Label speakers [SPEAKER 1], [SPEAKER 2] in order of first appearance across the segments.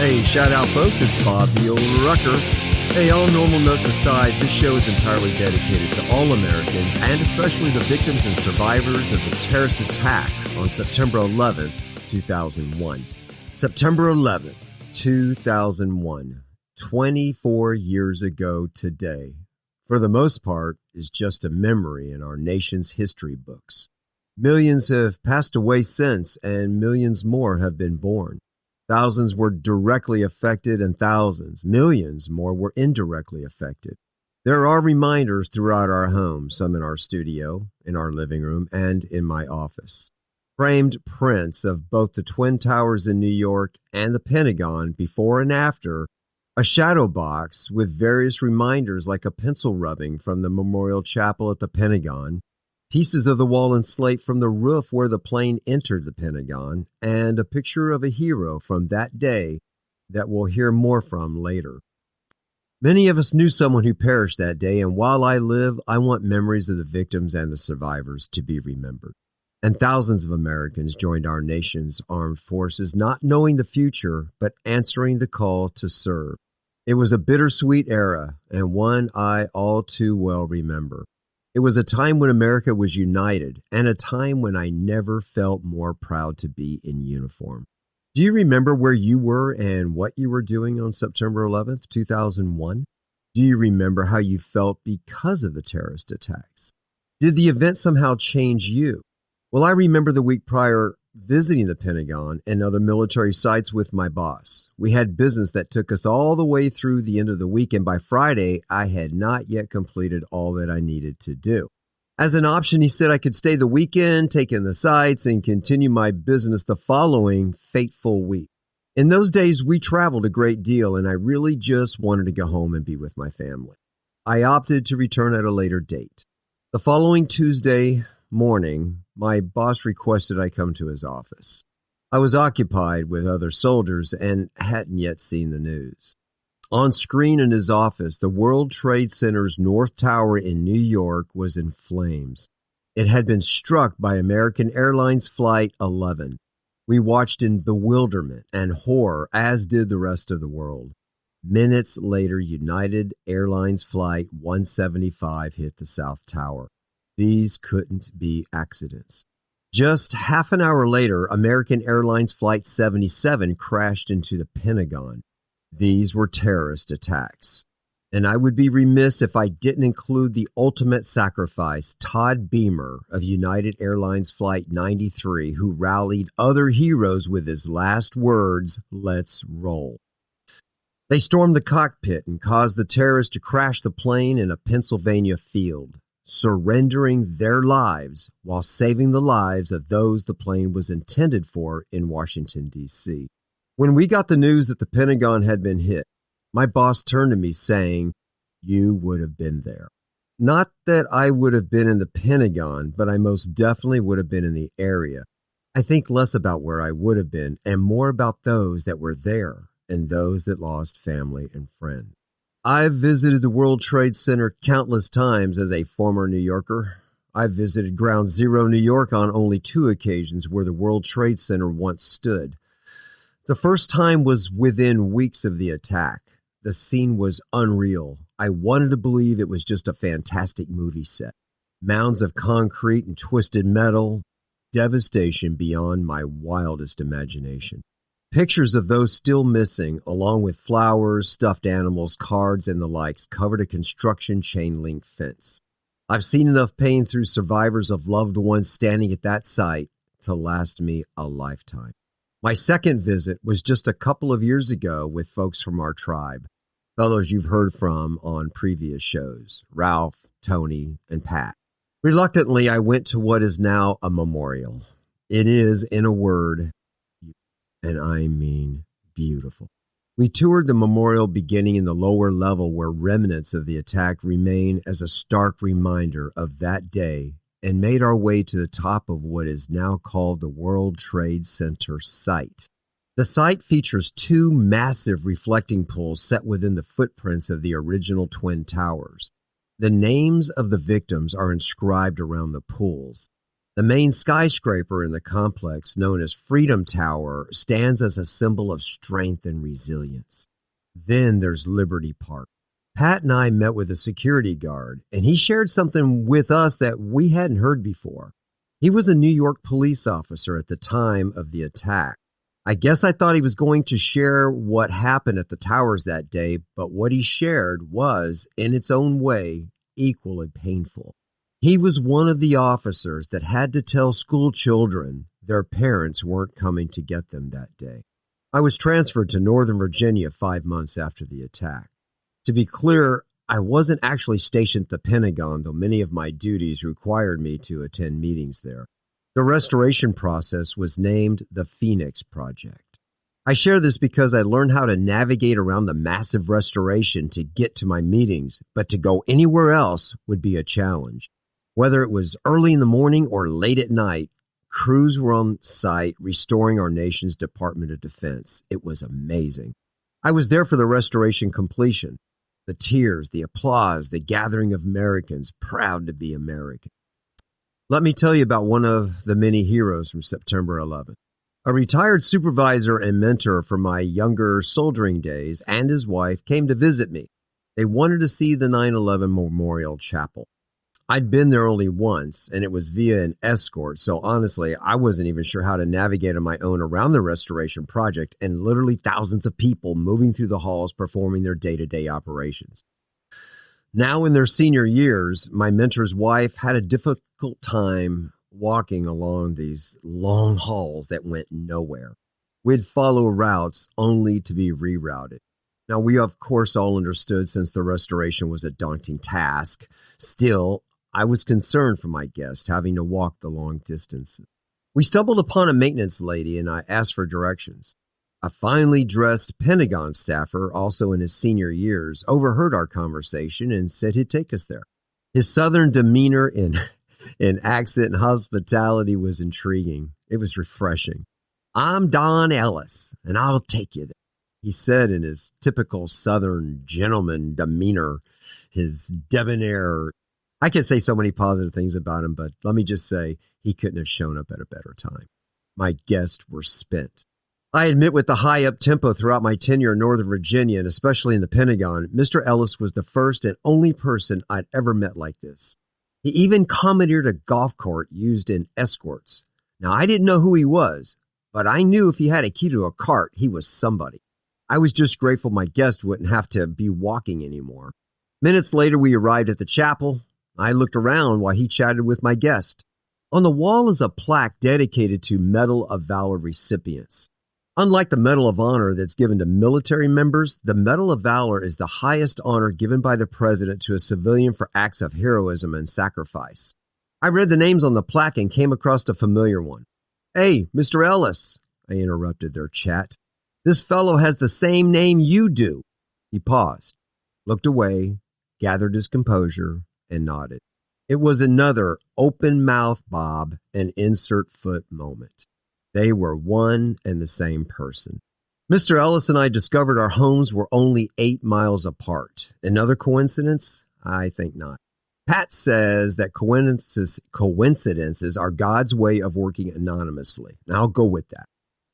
[SPEAKER 1] Hey, shout out folks, it's Bob the Old Rucker. Hey, all normal notes aside, this show is entirely dedicated to all Americans and especially the victims and survivors of the terrorist attack on September 11th, 2001. September 11th, 2001, 24 years ago today, for the most part, is just a memory in our nation's history books. Millions have passed away since, and millions more have been born. Thousands were directly affected and millions more were indirectly affected. There are reminders throughout our home, some in our studio, in our living room, and in my office. Framed prints of both the Twin Towers in New York and the Pentagon before and after, a shadow box with various reminders like a pencil rubbing from the Memorial Chapel at the Pentagon, pieces of the wall and slate from the roof where the plane entered the Pentagon, and a picture of a hero from that day that we'll hear more from later. Many of us knew someone who perished that day, and while I live, I want memories of the victims and the survivors to be remembered. And thousands of Americans joined our nation's armed forces, not knowing the future, but answering the call to serve. It was a bittersweet era, and one I all too well remember. It was a time when America was united, and a time when I never felt more proud to be in uniform. Do you remember where you were and what you were doing on September 11th, 2001? Do you remember how you felt because of the terrorist attacks? Did the event somehow change you? Well, I remember the week prior visiting the Pentagon and other military sites with my boss. We had business that took us all the way through the end of the week, and by Friday, I had not yet completed all that I needed to do. As an option, he said I could stay the weekend, take in the sights, and continue my business the following fateful week. In those days, we traveled a great deal, and I really just wanted to go home and be with my family. I opted to return at a later date. The following Tuesday morning, my boss requested I come to his office. I was occupied with other soldiers and hadn't yet seen the news. On screen in his office, the World Trade Center's North Tower in New York was in flames. It had been struck by American Airlines Flight 11. We watched in bewilderment and horror, as did the rest of the world. Minutes later, United Airlines Flight 175 hit the South Tower. These couldn't be accidents. Just half an hour later, American Airlines Flight 77 crashed into the Pentagon. These were terrorist attacks. And I would be remiss if I didn't include the ultimate sacrifice, Todd Beamer of United Airlines Flight 93, who rallied other heroes with his last words, "Let's roll." They stormed the cockpit and caused the terrorists to crash the plane in a Pennsylvania field, surrendering their lives while saving the lives of those the plane was intended for in Washington, D.C. When we got the news that the Pentagon had been hit, my boss turned to me saying, "You would have been there." Not that I would have been in the Pentagon, but I most definitely would have been in the area. I think less about where I would have been and more about those that were there and those that lost family and friends. I've visited the World Trade Center countless times as a former New Yorker. I've visited Ground Zero, New York on only 2 occasions where the World Trade Center once stood. The first time was within weeks of the attack. The scene was unreal. I wanted to believe it was just a fantastic movie set. Mounds of concrete and twisted metal, devastation beyond my wildest imagination. Pictures of those still missing, along with flowers, stuffed animals, cards, and the likes, covered a construction chain-link fence. I've seen enough pain through survivors of loved ones standing at that site to last me a lifetime. My second visit was just a couple of years ago with folks from our tribe, fellows you've heard from on previous shows, Ralph, Tony, and Pat. Reluctantly, I went to what is now a memorial. It is, in a word, and I mean beautiful. We toured the memorial beginning in the lower level where remnants of the attack remain as a stark reminder of that day, and made our way to the top of what is now called the World Trade Center site. The site features 2 massive reflecting pools set within the footprints of the original Twin Towers. The names of the victims are inscribed around the pools. The main skyscraper in the complex, known as Freedom Tower, stands as a symbol of strength and resilience. Then there's Liberty Park. Pat and I met with a security guard, and he shared something with us that we hadn't heard before. He was a New York police officer at the time of the attack. I guess I thought he was going to share what happened at the towers that day, but what he shared was, in its own way, equally painful. He was one of the officers that had to tell school children their parents weren't coming to get them that day. I was transferred to Northern Virginia 5 months after the attack. To be clear, I wasn't actually stationed at the Pentagon, though many of my duties required me to attend meetings there. The restoration process was named the Phoenix Project. I share this because I learned how to navigate around the massive restoration to get to my meetings, but to go anywhere else would be a challenge. Whether it was early in the morning or late at night, crews were on site restoring our nation's Department of Defense. It was amazing. I was there for the restoration completion. The tears, the applause, the gathering of Americans proud to be American. Let me tell you about one of the many heroes from September 11th. A retired supervisor and mentor from my younger soldiering days and his wife came to visit me. They wanted to see the 9/11 Memorial Chapel. I'd been there only once, and it was via an escort, so honestly, I wasn't even sure how to navigate on my own around the restoration project and literally thousands of people moving through the halls performing their day-to-day operations. Now in their senior years, my mentor's wife had a difficult time walking along these long halls that went nowhere. We'd follow routes only to be rerouted. Now, we of course all understood since the restoration was a daunting task. Still, I was concerned for my guest having to walk the long distance. We stumbled upon a maintenance lady and I asked for directions. A finely dressed Pentagon staffer, also in his senior years, overheard our conversation and said he'd take us there. His southern demeanor and accent and hospitality was intriguing. It was refreshing. "I'm Don Ellis, and I'll take you there," he said in his typical southern gentleman demeanor, his debonair. I can say so many positive things about him, but let me just say he couldn't have shown up at a better time. My guests were spent. I admit with the high-up tempo throughout my tenure in Northern Virginia, and especially in the Pentagon, Mr. Ellis was the first and only person I'd ever met like this. He even commandeered a golf cart used in escorts. Now, I didn't know who he was, but I knew if he had a key to a cart, he was somebody. I was just grateful my guest wouldn't have to be walking anymore. Minutes later, we arrived at the chapel. I looked around while he chatted with my guest. On the wall is a plaque dedicated to Medal of Valor recipients. Unlike the Medal of Honor that's given to military members, the Medal of Valor is the highest honor given by the president to a civilian for acts of heroism and sacrifice. I read the names on the plaque and came across a familiar one. "Hey, Mr. Ellis," I interrupted their chat. "This fellow has the same name you do." He paused, looked away, gathered his composure, and nodded. It was another open mouth bob and insert foot moment. They were one and the same person. Mr. Ellis and I discovered our homes were only 8 miles apart. Another coincidence? I think not. Pat says that coincidences are God's way of working anonymously. And I'll go with that.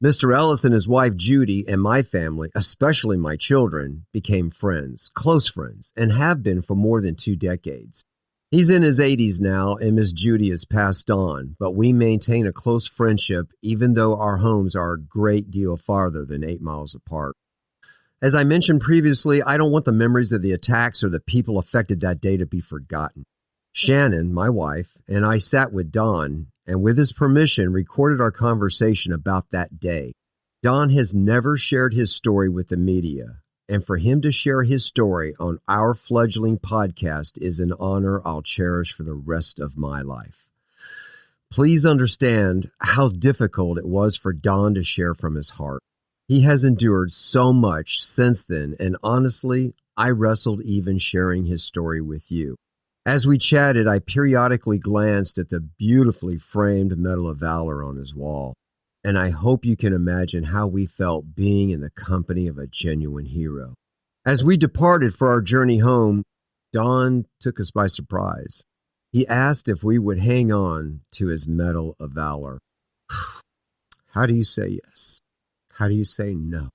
[SPEAKER 1] Mr. Ellis and his wife Judy and my family, especially my children, became friends, close friends, and have been for more than 2 decades. He's in his 80s now, and Miss Judy has passed on, but we maintain a close friendship even though our homes are a great deal farther than 8 miles apart. As I mentioned previously, I don't want the memories of the attacks or the people affected that day to be forgotten. Shannon, my wife, and I sat with Don, and with his permission, recorded our conversation about that day. Don has never shared his story with the media, and for him to share his story on our fledgling podcast is an honor I'll cherish for the rest of my life. Please understand how difficult it was for Don to share from his heart. He has endured so much since then, and honestly, I wrestled even sharing his story with you. As we chatted, I periodically glanced at the beautifully framed Medal of Valor on his wall. And I hope you can imagine how we felt being in the company of a genuine hero. As we departed for our journey home, Don took us by surprise. He asked if we would hang on to his Medal of Valor. How do you say yes? How do you say no?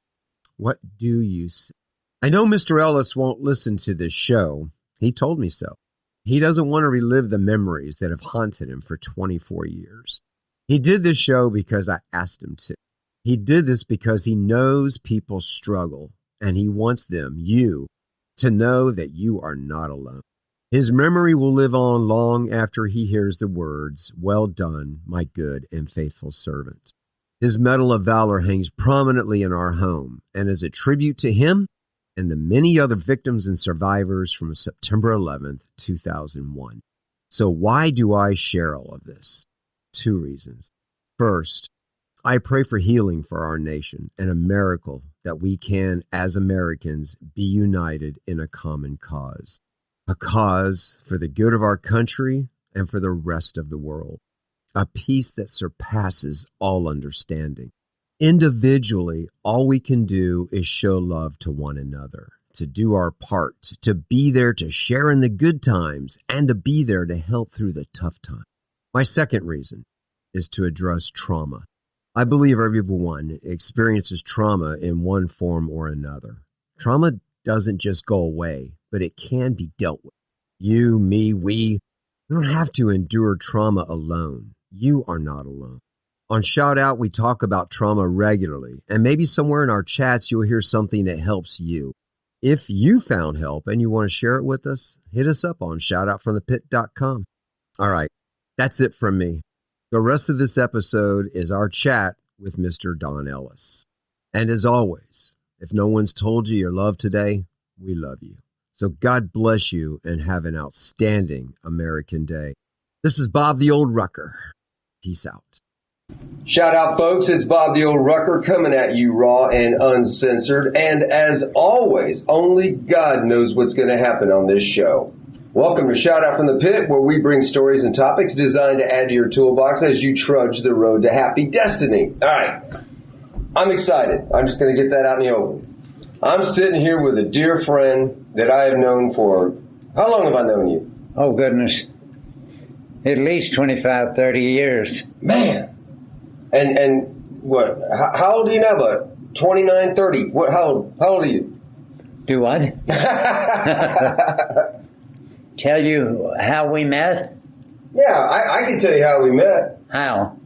[SPEAKER 1] What do you say? I know Mr. Ellis won't listen to this show. He told me so. He doesn't want to relive the memories that have haunted him for 24 years. He did this show because I asked him to. He did this because he knows people struggle, and he wants them, you, to know that you are not alone. His memory will live on long after he hears the words, "Well done, my good and faithful servant." His Medal of Valor hangs prominently in our home and is a tribute to him and the many other victims and survivors from September 11th, 2001. So why do I share all of this? 2 reasons. First, I pray for healing for our nation and a miracle that we can, as Americans, be united in a common cause. A cause for the good of our country and for the rest of the world. A peace that surpasses all understanding. Individually, all we can do is show love to one another, to do our part, to be there to share in the good times, and to be there to help through the tough times. My second reason is to address trauma. I believe everyone experiences trauma in one form or another. Trauma doesn't just go away, but it can be dealt with. You, me, we don't have to endure trauma alone. You are not alone. On Shout Out, we talk about trauma regularly, and maybe somewhere in our chats you'll hear something that helps you. If you found help and you want to share it with us, hit us up on shoutoutfromthepit.com. All right, that's it from me. The rest of this episode is our chat with Mr. Don Ellis. And as always, if no one's told you you're loved today, we love you. So God bless you and have an outstanding American Day. This is Bob the Old Rucker. Peace out.
[SPEAKER 2] Shout out, folks. It's Bob the Old Rucker coming at you raw and uncensored. And as always, only God knows what's going to happen on this show. Welcome to Shout Out from the Pit, where we bring stories and topics designed to add to your toolbox as you trudge the road to happy destiny. All right. I'm excited. I'm just going to get that out in the open. I'm sitting here with a dear friend that I have known for, how long have I known you?
[SPEAKER 3] Oh, goodness. At least 25, 30 years.
[SPEAKER 2] Man. And what, how old are you now, bud? 29, 30. What, how old are you?
[SPEAKER 3] Do what? Tell you how we met?
[SPEAKER 2] Yeah, I can tell you how we met.
[SPEAKER 3] How?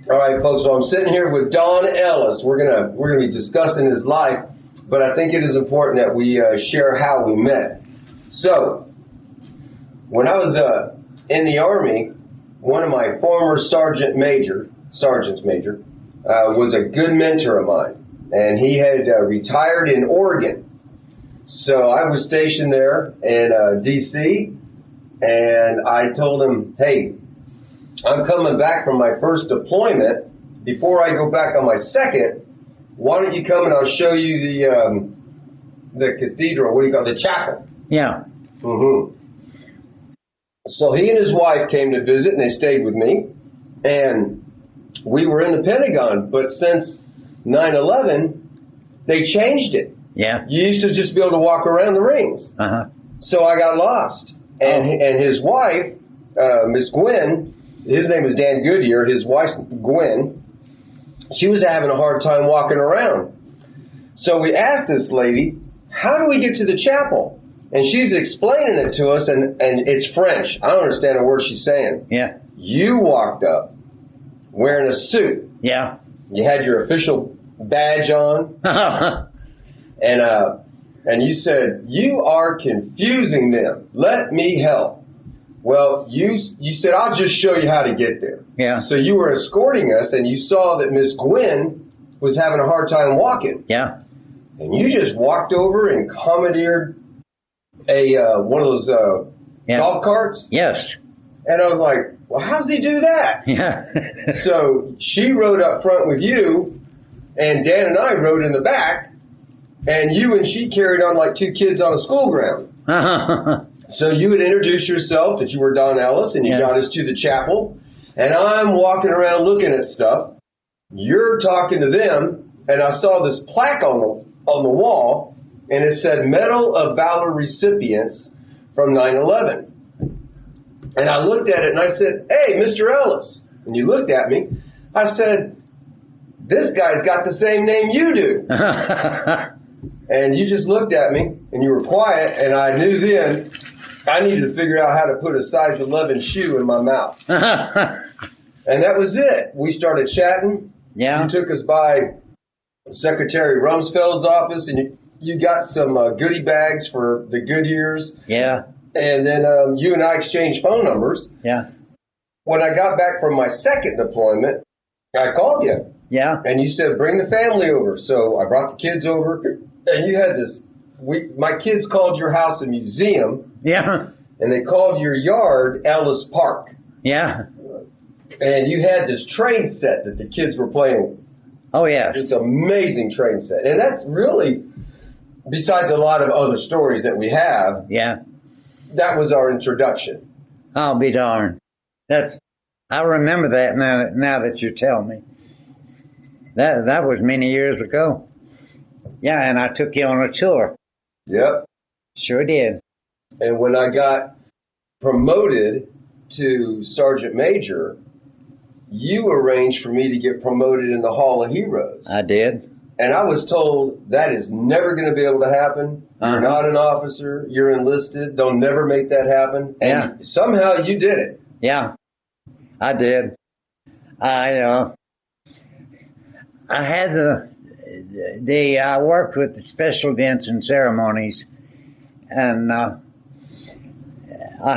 [SPEAKER 2] All right, folks, so I'm sitting here with Don Ellis. We're gonna be discussing his life, but I think it is important that we share how we met. So, when I was in the Army, one of my former sergeants major, was a good mentor of mine, and he had retired in Oregon. So I was stationed there in D.C., and I told him, hey, I'm coming back from my first deployment. Before I go back on my second, why don't you come and I'll show you the cathedral, what do you call it, the chapel?
[SPEAKER 3] Yeah.
[SPEAKER 2] Mm-hmm. So he and his wife came to visit, and they stayed with me, and we were in the Pentagon, but since 9/11, they changed it.
[SPEAKER 3] Yeah.
[SPEAKER 2] You used to just be able to walk around the rings.
[SPEAKER 3] Uh-huh.
[SPEAKER 2] So I got lost. And his wife, Miss Gwen, his name is Dan Goodyear, his wife's Gwen, she was having a hard time walking around. So we asked this lady, how do we get to the chapel? And she's explaining it to us, and it's French. I don't understand a word she's saying.
[SPEAKER 3] Yeah.
[SPEAKER 2] You walked up wearing a suit.
[SPEAKER 3] Yeah.
[SPEAKER 2] You had your official badge on. And you said, you are confusing them. Let me help. Well, you said, I'll just show you how to get there.
[SPEAKER 3] Yeah.
[SPEAKER 2] So you were escorting us, and you saw that Miss Gwen was having a hard time walking.
[SPEAKER 3] Yeah.
[SPEAKER 2] And you just walked over and commandeered one of those golf carts.
[SPEAKER 3] Yes.
[SPEAKER 2] And I was like, well, how does he do that?
[SPEAKER 3] Yeah.
[SPEAKER 2] So she rode up front with you, and Dan and I rode in the back, and you and she carried on like two kids on a school ground. So you would introduce yourself that you were Don Ellis, and you got us to the chapel, and I'm walking around looking at stuff. You're talking to them, and I saw this plaque on the wall, and it said Medal of Valor recipients from 9/11. And I looked at it and I said, "Hey, Mr. Ellis." And you looked at me. I said, "This guy's got the same name you do." And you just looked at me and you were quiet, and I knew then I needed to figure out how to put a size 11 shoe in my mouth. And that was it. We started chatting.
[SPEAKER 3] Yeah.
[SPEAKER 2] You took us by Secretary Rumsfeld's office, and you got some goodie bags for the good years.
[SPEAKER 3] Yeah.
[SPEAKER 2] And then you and I exchanged phone numbers.
[SPEAKER 3] Yeah.
[SPEAKER 2] When I got back from my second deployment, I called you.
[SPEAKER 3] Yeah.
[SPEAKER 2] And you said, "Bring the family over." So I brought the kids over, and you had this. My kids called your house a museum.
[SPEAKER 3] Yeah.
[SPEAKER 2] And they called your yard Ellis Park.
[SPEAKER 3] Yeah.
[SPEAKER 2] And you had this train set that the kids were playing.
[SPEAKER 3] Oh, yes.
[SPEAKER 2] This amazing train set. And that's really, besides a lot of other stories that we have,
[SPEAKER 3] Yeah.
[SPEAKER 2] that was our introduction.
[SPEAKER 3] I'll be darned. I remember that now that you tell me. That was many years ago. Yeah, and I took you on a tour.
[SPEAKER 2] Yep.
[SPEAKER 3] Sure did.
[SPEAKER 2] And when I got promoted to Sergeant Major, you arranged for me to get promoted in the Hall of Heroes.
[SPEAKER 3] I did.
[SPEAKER 2] And I was told that is never going to be able to happen. You're not an officer. You're enlisted. They'll never make that happen. And somehow you did it.
[SPEAKER 3] Yeah, I did. I had I worked with the special events and ceremonies, and I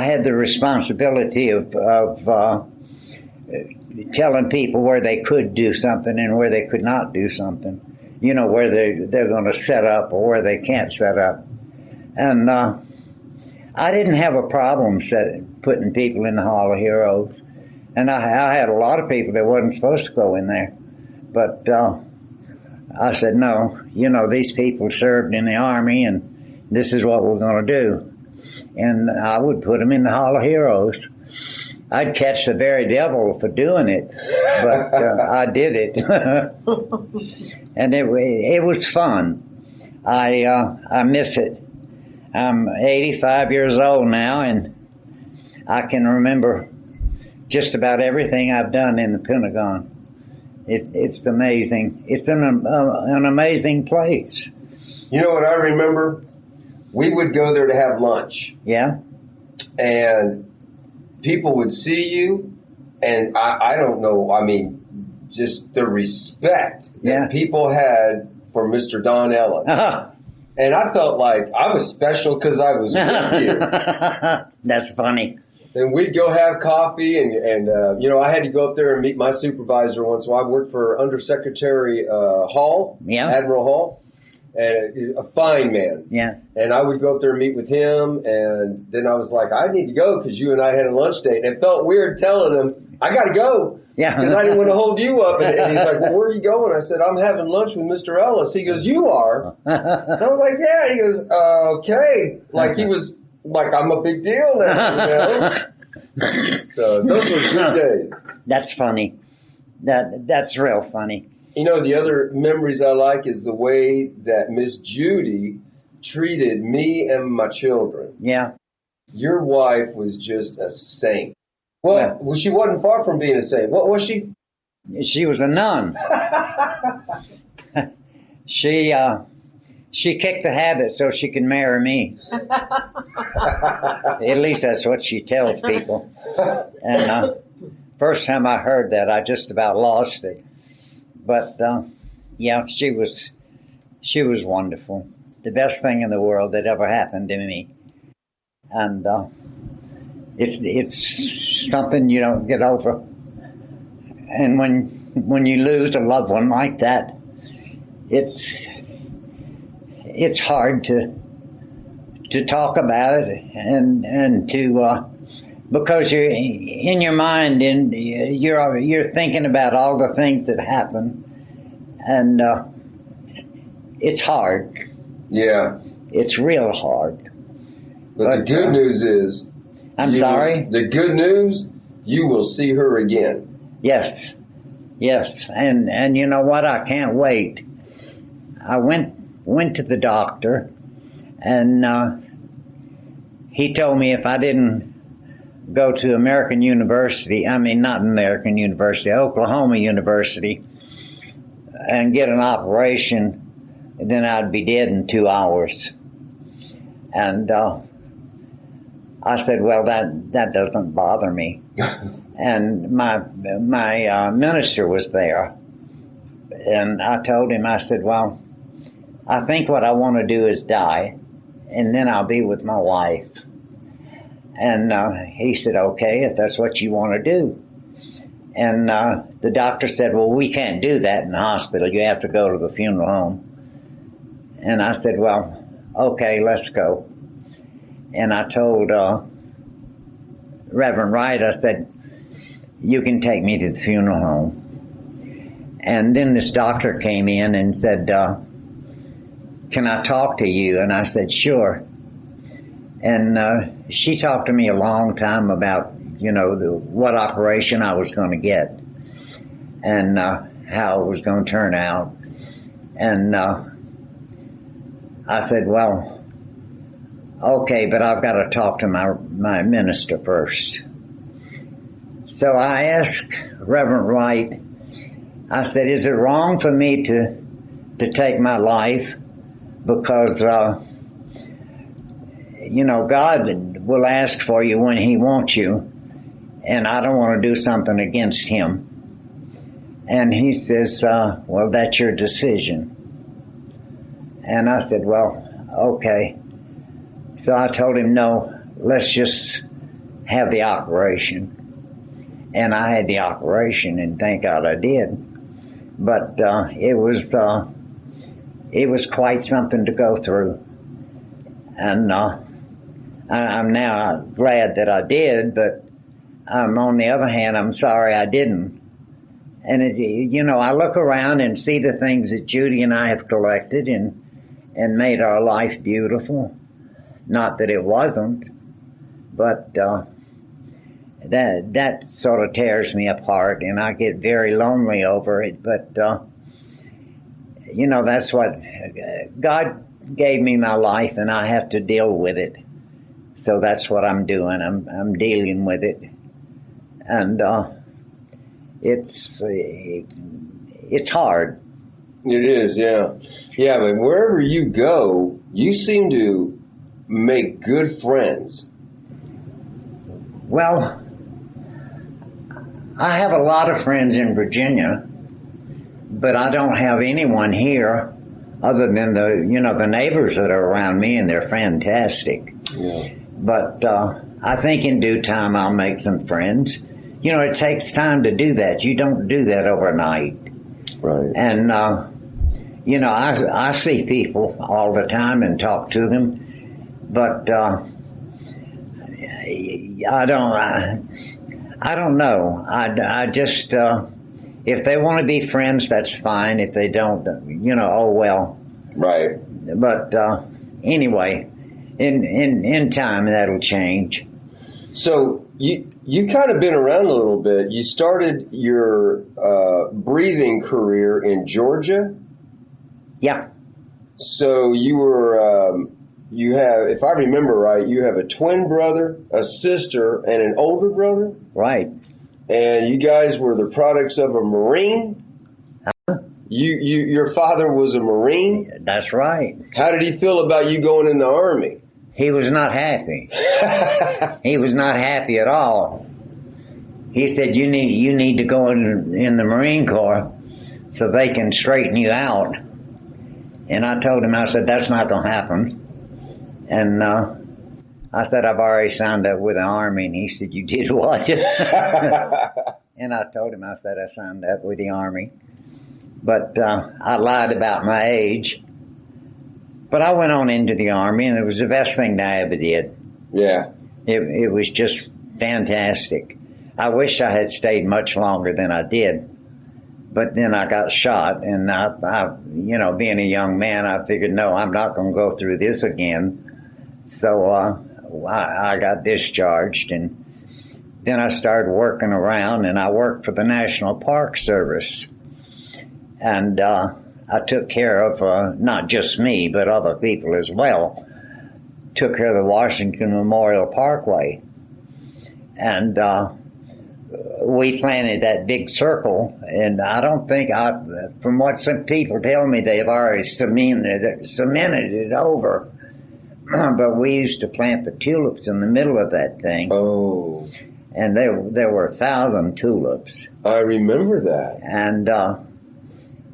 [SPEAKER 3] had the responsibility of telling people where they could do something and where they could not do something. You know, where they're going to set up or where they can't set up. And I didn't have a problem putting people in the Hall of Heroes. And I had a lot of people that wasn't supposed to go in there. But I said, no, these people served in the Army, and this is what we're going to do. And I would put them in the Hall of Heroes. I'd catch the very devil for doing it, but I did it. And it was fun. I miss it. I'm 85 years old now, and I can remember just about everything I've done in the Pentagon. It's amazing. It's an amazing place.
[SPEAKER 2] You know what I remember? We would go there to have lunch.
[SPEAKER 3] Yeah.
[SPEAKER 2] And people would see you, and I don't know, I mean, just the respect that people had for Mr. Don Ellis. And I felt like I was special because I was with you.
[SPEAKER 3] That's funny.
[SPEAKER 2] And we'd go have coffee, and I had to go up there and meet my supervisor once. So I worked for Undersecretary Hall, Admiral Hall. And a fine man. Yeah. And I would go up there and meet with him, and then I was like, I need to go because you and I had a lunch date. And it felt weird telling him, I got to go. Yeah. Because I didn't want to hold you up. And he's like, well, where are you going? I said, I'm having lunch with Mr. Ellis. He goes, you are? And I was like, yeah. He goes, okay. Like he was, like, I'm a big deal now, So those were good days.
[SPEAKER 3] That's funny. That's real funny.
[SPEAKER 2] You know, the other memories I like is the way that Miss Judy treated me and my children. Yeah. Your wife was just a saint. Well, she wasn't far from being a saint. What was she?
[SPEAKER 3] She was a nun. She kicked the habit so she could marry me. At least that's what she tells people. And first time I heard that, I just about lost it. But she was wonderful. The best thing in the world that ever happened to me. And it's something you don't get over. And when you lose a loved one like that, it's hard to talk about it and to because you're in your mind and you're thinking about all the things that happened, and it's hard.
[SPEAKER 2] Yeah,
[SPEAKER 3] it's real hard.
[SPEAKER 2] But the good news is, the good news, you will see her again.
[SPEAKER 3] Yes, and you know what? I can't wait. I went to the doctor, and he told me if I didn't go to Oklahoma University, and get an operation, then I'd be dead in 2 hours. And I said, well, that doesn't bother me. And my minister was there, and I told him, I said, well, I think what I want to do is die, and then I'll be with my wife. And he said, okay, if that's what you want to do. And the doctor said, well, we can't do that in the hospital. You have to go to the funeral home. And I said, well, okay, let's go. And I told Reverend Wright, I said, you can take me to the funeral home. And then this doctor came in and said, can I talk to you? And I said, sure. And she talked to me a long time about, what operation I was going to get and how it was going to turn out. And I said, well, okay, but I've got to talk to my minister first. So I asked Reverend Wright, I said, is it wrong for me to take my life? Because, God will ask for you when he wants you, and I don't want to do something against him. And he says, well, that's your decision. And I said, well, okay. So I told him, no, let's just have the operation. And I had the operation, and thank God I did. But it was quite something to go through. And I'm now glad that I did, but on the other hand, I'm sorry I didn't. And I look around and see the things that Judy and I have collected and made our life beautiful. Not that it wasn't, but that sort of tears me apart, and I get very lonely over it. But that's what God gave me, my life, and I have to deal with it. So that's what I'm doing. I'm dealing with it, and it's hard.
[SPEAKER 2] It is, yeah. But wherever you go, you seem to make good friends.
[SPEAKER 3] Well, I have a lot of friends in Virginia, but I don't have anyone here other than the neighbors that are around me, and they're fantastic.
[SPEAKER 2] Yeah.
[SPEAKER 3] But I think in due time I'll make some friends. It takes time to do that. You don't do that overnight.
[SPEAKER 2] Right.
[SPEAKER 3] And, I see people all the time and talk to them, but I don't know. I just, if they want to be friends, that's fine. If they don't, oh well.
[SPEAKER 2] Right.
[SPEAKER 3] But anyway, in time that'll change.
[SPEAKER 2] So you kind of been around a little bit. You started your breathing career in Georgia.
[SPEAKER 3] Yeah.
[SPEAKER 2] So you were, you have, if I remember right, you have a twin brother, a sister, and an older brother?
[SPEAKER 3] Right.
[SPEAKER 2] And you guys were the products of a Marine?
[SPEAKER 3] Huh?
[SPEAKER 2] Your father was a Marine?
[SPEAKER 3] That's right.
[SPEAKER 2] How did he feel about you going in the Army?
[SPEAKER 3] He was not happy. He was not happy at all. He said, you need to go in the Marine Corps so they can straighten you out. And I told him, I said, that's not going to happen. And I said, I've already signed up with the Army. And he said, you did what? And I told him, I said, I signed up with the Army. But I lied about my age. But I went on into the Army, and it was the best thing that I ever did.
[SPEAKER 2] Yeah.
[SPEAKER 3] It was just fantastic. I wish I had stayed much longer than I did. But then I got shot, and I being a young man, I figured, no, I'm not going to go through this again. So I got discharged, and then I started working around, and I worked for the National Park Service. And I took care of not just me, but other people as well, took care of the Washington Memorial Parkway. And we planted that big circle, and I don't think, from what some people tell me, they've already cemented it over. But we used to plant the tulips in the middle of that thing.
[SPEAKER 2] Oh.
[SPEAKER 3] And there were 1,000 tulips.
[SPEAKER 2] I remember that.
[SPEAKER 3] And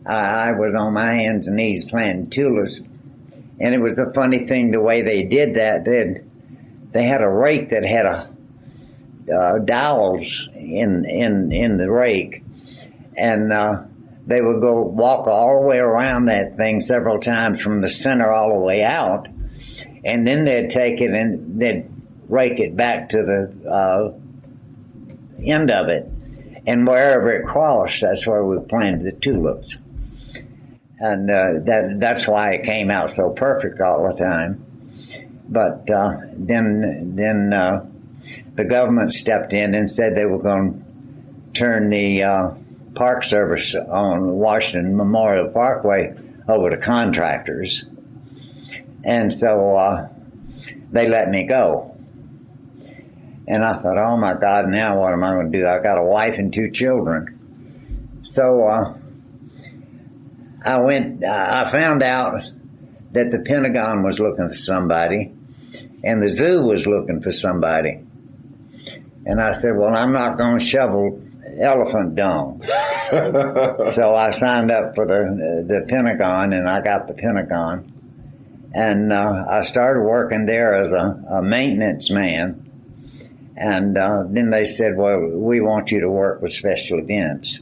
[SPEAKER 3] I was on my hands and knees planting tulips. And it was a funny thing the way they did that. They had a rake that had dowels in the rake, and they would go walk all the way around that thing several times from the center all the way out, and then they'd take it and they'd rake it back to the end of it, and wherever it crossed, that's where we planted the tulips. And that's why it came out so perfect all the time. But then the government stepped in and said they were going to turn the Park Service on Washington Memorial Parkway over to contractors. And so they let me go. And I thought, oh my God, now what am I going to do? I got a wife and 2 children. So I found out that the Pentagon was looking for somebody, and the zoo was looking for somebody. And I said, well, I'm not going to shovel elephant dung. So I signed up for the Pentagon, and I got the Pentagon. And I started working there as a maintenance man. And then they said, well, we want you to work with special events.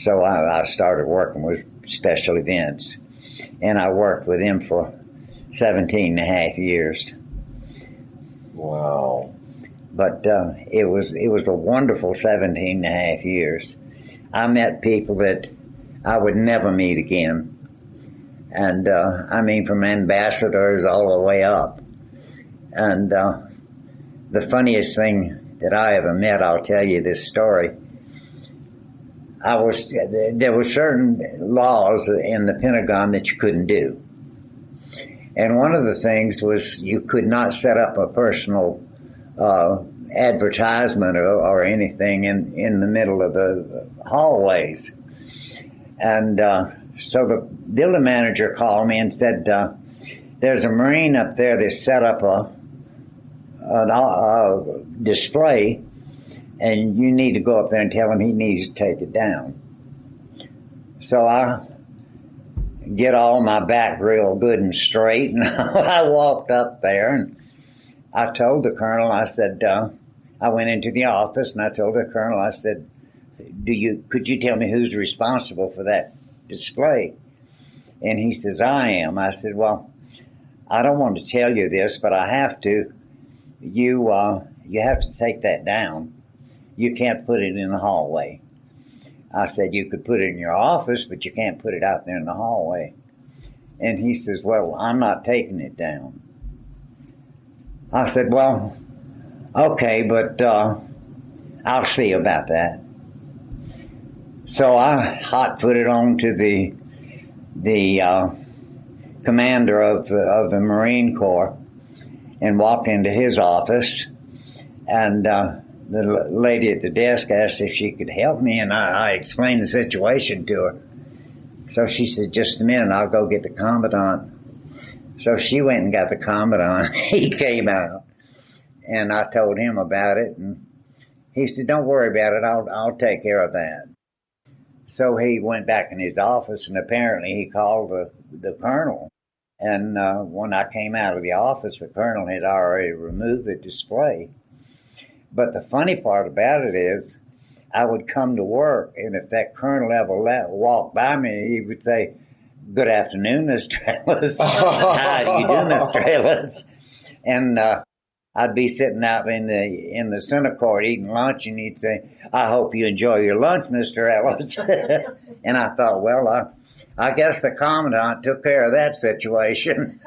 [SPEAKER 3] So I started working with special events. And I worked with them for 17 and a half years.
[SPEAKER 2] Wow.
[SPEAKER 3] But it was a wonderful 17 and a half years. I met people that I would never meet again. And I mean, from ambassadors all the way up. And the funniest thing that I ever met, I'll tell you this story. There were certain laws in the Pentagon that you couldn't do. And one of the things was you could not set up a personal advertisement or anything in the middle of the hallways. And so the building manager called me and said, there's a Marine up there that set up a display, and you need to go up there and tell him he needs to take it down. So I get all my back real good and straight, and I walked up there, and I told the colonel, I said, I went into the office, and I told the colonel, I said, could you tell me who's responsible for that display? And he says, I am. I said, well, I don't want to tell you this, but I have to. You have to take that down. You can't put it in the hallway. I said, you could put it in your office, but you can't put it out there in the hallway. And he says, well, I'm not taking it down. I said, well, okay, but I'll see about that. So I hot-footed on to the commander of the Marine Corps and walked into his office, and the lady at the desk asked if she could help me, and I explained the situation to her. So she said, just a minute, I'll go get the commandant. So she went and got the commandant. He came out, and I told him about it, and he said, don't worry about it, I'll take care of that. So he went back in his office, and apparently he called the colonel. And when I came out of the office, the colonel had already removed the display. But the funny part about it is, I would come to work, and if that colonel ever walked by me, he would say, good afternoon, Mr. Ellis. How do you do, Mr. Ellis? And I'd be sitting out in the center court eating lunch, and he'd say, I hope you enjoy your lunch, Mr. Ellis. And I thought, well, I guess the commandant took care of that situation.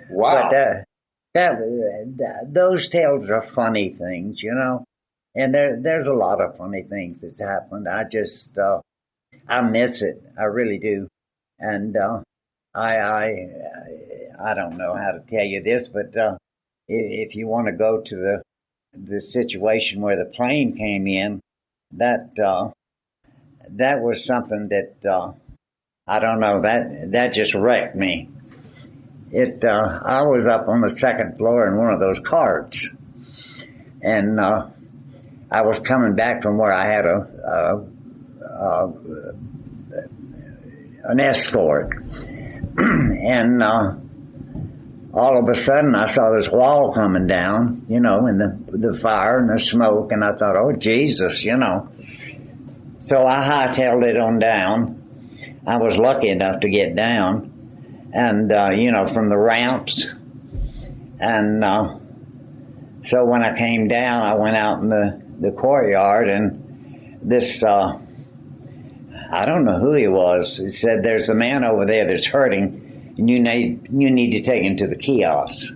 [SPEAKER 2] Wow.
[SPEAKER 3] But those tales are funny things, you know. And there's a lot of funny things that's happened. I just, I miss it. I really do. And I I don't know how to tell you this, but if you want to go to the situation where the plane came in, that was something that I don't know, that just wrecked me. I was up on the second floor in one of those carts, and I was coming back from where I had an escort, and all of a sudden I saw this wall coming down, and the fire and the smoke, and I thought, oh Jesus, So I hightailed it on down. I was lucky enough to get down, and from the ramps, and so when I came down, I went out in the courtyard, and this I don't know who he was. He said, "There's a man over there that's hurting, and you need to take him to the kiosk."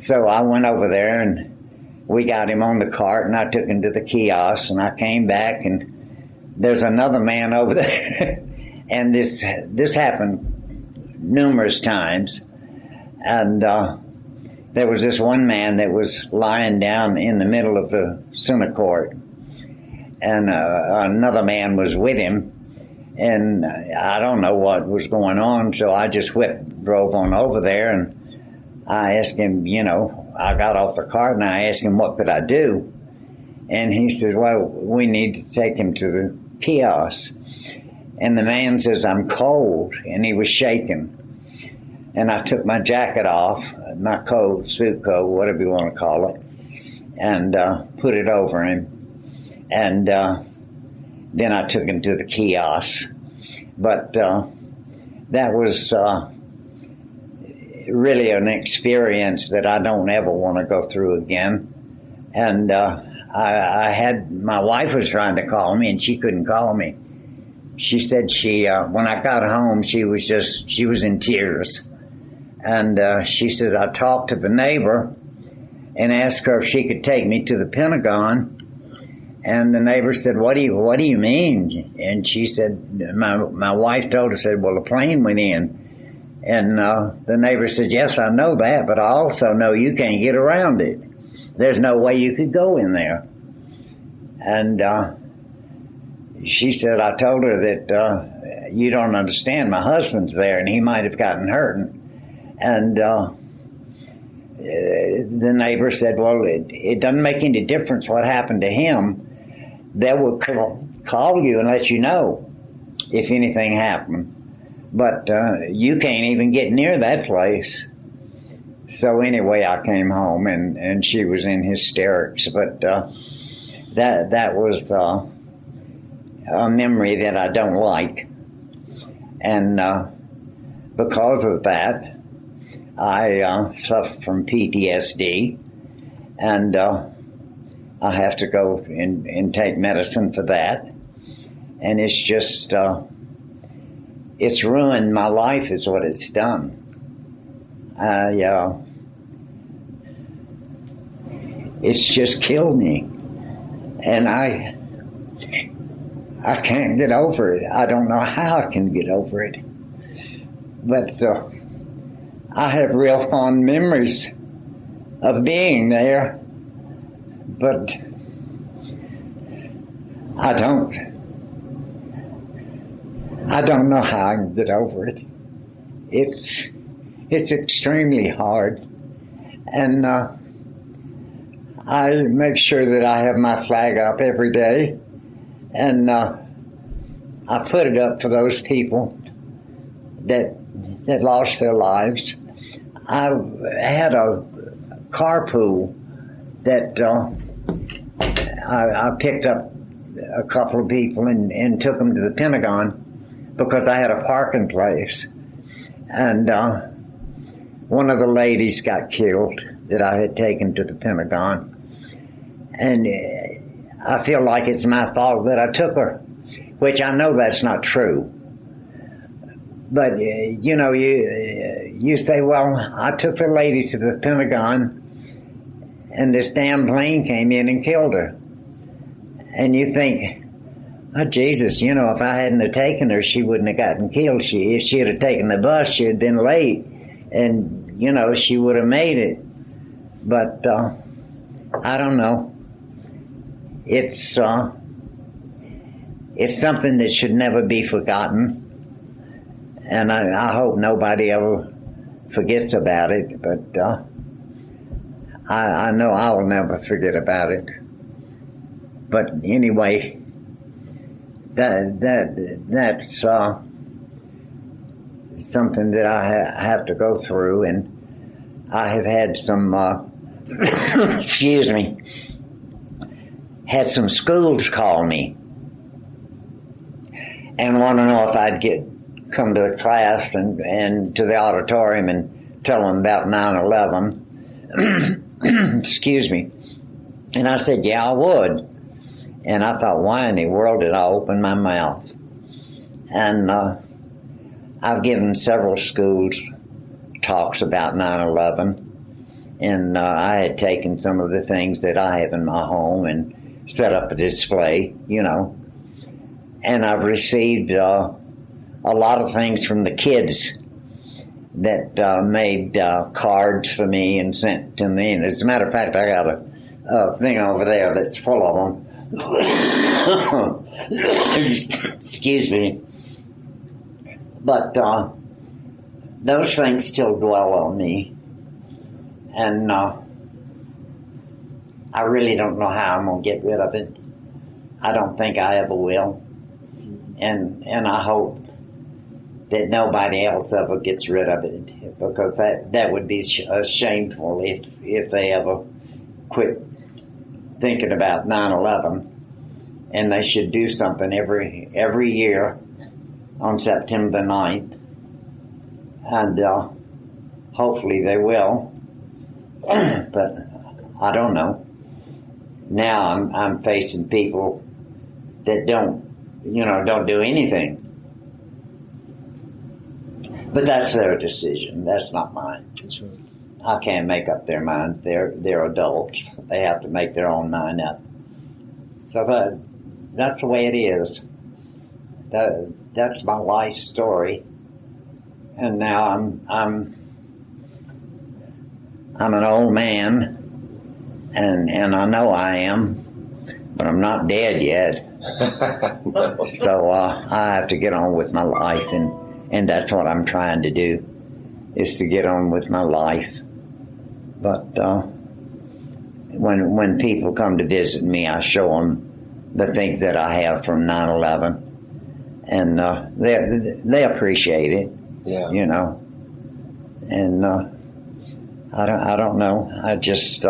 [SPEAKER 3] So I went over there, and we got him on the cart, and I took him to the kiosk, and I came back, and there's another man over there, and this happened numerous times, and there was this one man that was lying down in the middle of the center court, and another man was with him, and I don't know what was going on, so I just drove on over there, and I asked him, I got off the cart, and I asked him what could I do, and he says, well, we need to take him to the kiosk, and the man says, I'm cold, and he was shaking, and I took my jacket off, my coat, suit coat, whatever you want to call it, and put it over him. And then I took him to the kiosk. But that was really an experience that I don't ever want to go through again. And my wife was trying to call me, and she couldn't call me. She said when I got home, she was in tears. And she said, I talked to the neighbor and asked her if she could take me to the Pentagon. And the neighbor said, what do you mean? And she said, my wife told her, said, well, the plane went in. And the neighbor said, yes, I know that, but I also know you can't get around it. There's no way you could go in there. And she said, I told her that you don't understand, my husband's there, and he might have gotten hurt. And the neighbor said, well, it doesn't make any difference what happened to him. They will call you and let you know if anything happened. But you can't even get near that place. So anyway, I came home, and she was in hysterics. But that was a memory that I don't like. And because of that, I suffer from PTSD, and I have to go and take medicine for that. And it's just, it's ruined my life is what it's done. It's just killed me. And I can't get over it. I don't know how I can get over it. But I have real fond memories of being there, but I don't know how I can get over it. It's extremely hard, and I make sure that I have my flag up every day, and I put it up for those people that lost their lives. I had a carpool that I picked up a couple of people and took them to the Pentagon because I had a parking place. And one of the ladies got killed that I had taken to the Pentagon. And I feel like it's my fault that I took her, which I know that's not true. But, you say, well, I took the lady to the Pentagon and this damn plane came in and killed her. And you think, oh, Jesus, if I hadn't have taken her, she wouldn't have gotten killed. If she had taken the bus, she had been late and you know, she would have made it. But I don't know. It's something that should never be forgotten, and I hope nobody ever forgets about it. But I know I will never forget about it. But anyway, that's something that I have to go through, and I have had some excuse me, had some schools call me and want to know if I'd come to a class and to the auditorium and tell them about 9/11. Excuse me. And I said, yeah, I would. And I thought, why in the world did I open my mouth? And I've given several schools talks about 9/11. And I had taken some of the things that I have in my home and set up a display, you know. And I've received a lot of things from the kids that made cards for me and sent to me. And as a matter of fact, I got a thing over there that's full of them. Excuse me. But those things still dwell on me. And I really don't know how I'm going to get rid of it. I don't think I ever will. And I hope that nobody else ever gets rid of it, because that would be shameful if they ever quit thinking about 9/11. And they should do something every year on September 9th. And hopefully they will. But I don't know. Now I'm facing people that don't do anything. But that's their decision. That's not mine.
[SPEAKER 1] That's right.
[SPEAKER 3] I can't make up their minds. They're adults. They have to make their own mind up. So that's the way it is. That's my life story. And now I'm an old man, and I know I am, but I'm not dead yet. So I have to get on with my life, and that's what I'm trying to do, is to get on with my life. But when people come to visit me, I show them the things that I have from 9/11, and they appreciate it.
[SPEAKER 2] Yeah.
[SPEAKER 3] You know, and I don't know. I just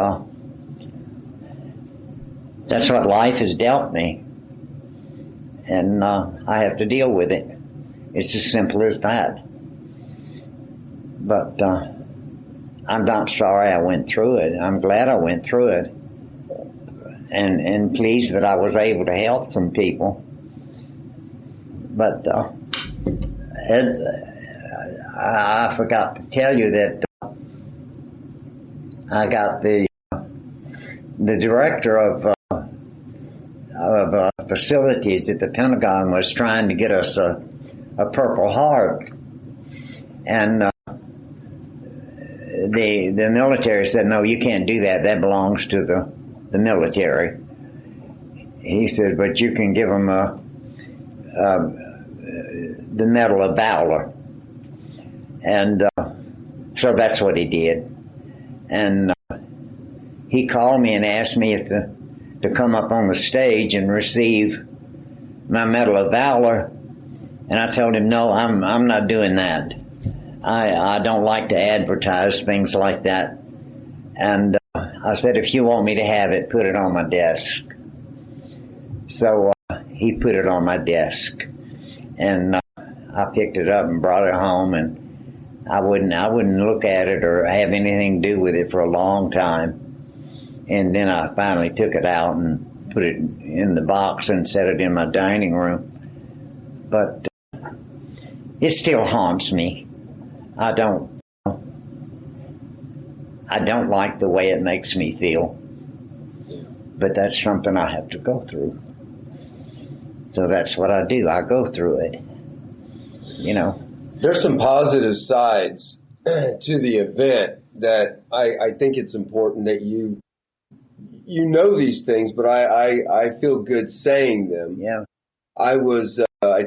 [SPEAKER 3] that's what life has dealt me, and I have to deal with it. It's as simple as that. But I'm not sorry I went through it. I'm glad I went through it, and pleased that I was able to help some people. But I forgot to tell you that I got the director of facilities at the Pentagon was trying to get us a Purple Heart, and the military said, no, you can't do that. That belongs to the military. He said, but you can give them the Medal of Valor. And so that's what he did. And he called me and asked me to come up on the stage and receive my Medal of Valor. And I told him, no, I'm not doing that. I don't like to advertise things like that. And I said, if you want me to have it, put it on my desk. So he put it on my desk. And I picked it up and brought it home, and I wouldn't look at it or have anything to do with it for a long time. And then I finally took it out and put it in the box and set it in my dining room. But it still haunts me. I don't like the way it makes me feel. But that's something I have to go through. So that's what I do. I go through it. You know.
[SPEAKER 2] There's some positive sides to the event that I think it's important that you know these things, but I feel good saying them.
[SPEAKER 3] Yeah.
[SPEAKER 2] I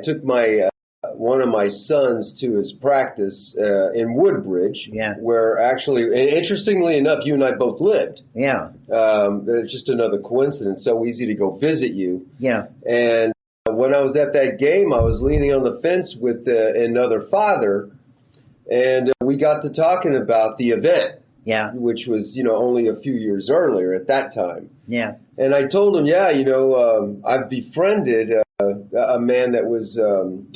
[SPEAKER 2] took my one of my sons to his practice in Woodbridge,
[SPEAKER 3] Yeah.
[SPEAKER 2] where actually, and interestingly enough, you and I both lived.
[SPEAKER 3] Yeah.
[SPEAKER 2] It's just another coincidence. So easy to go visit you.
[SPEAKER 3] Yeah.
[SPEAKER 2] And when I was at that game, I was leaning on the fence with another father, and we got to talking about the event.
[SPEAKER 3] Yeah.
[SPEAKER 2] Which was, only a few years earlier at that time.
[SPEAKER 3] Yeah.
[SPEAKER 2] And I told him, I've befriended a man that was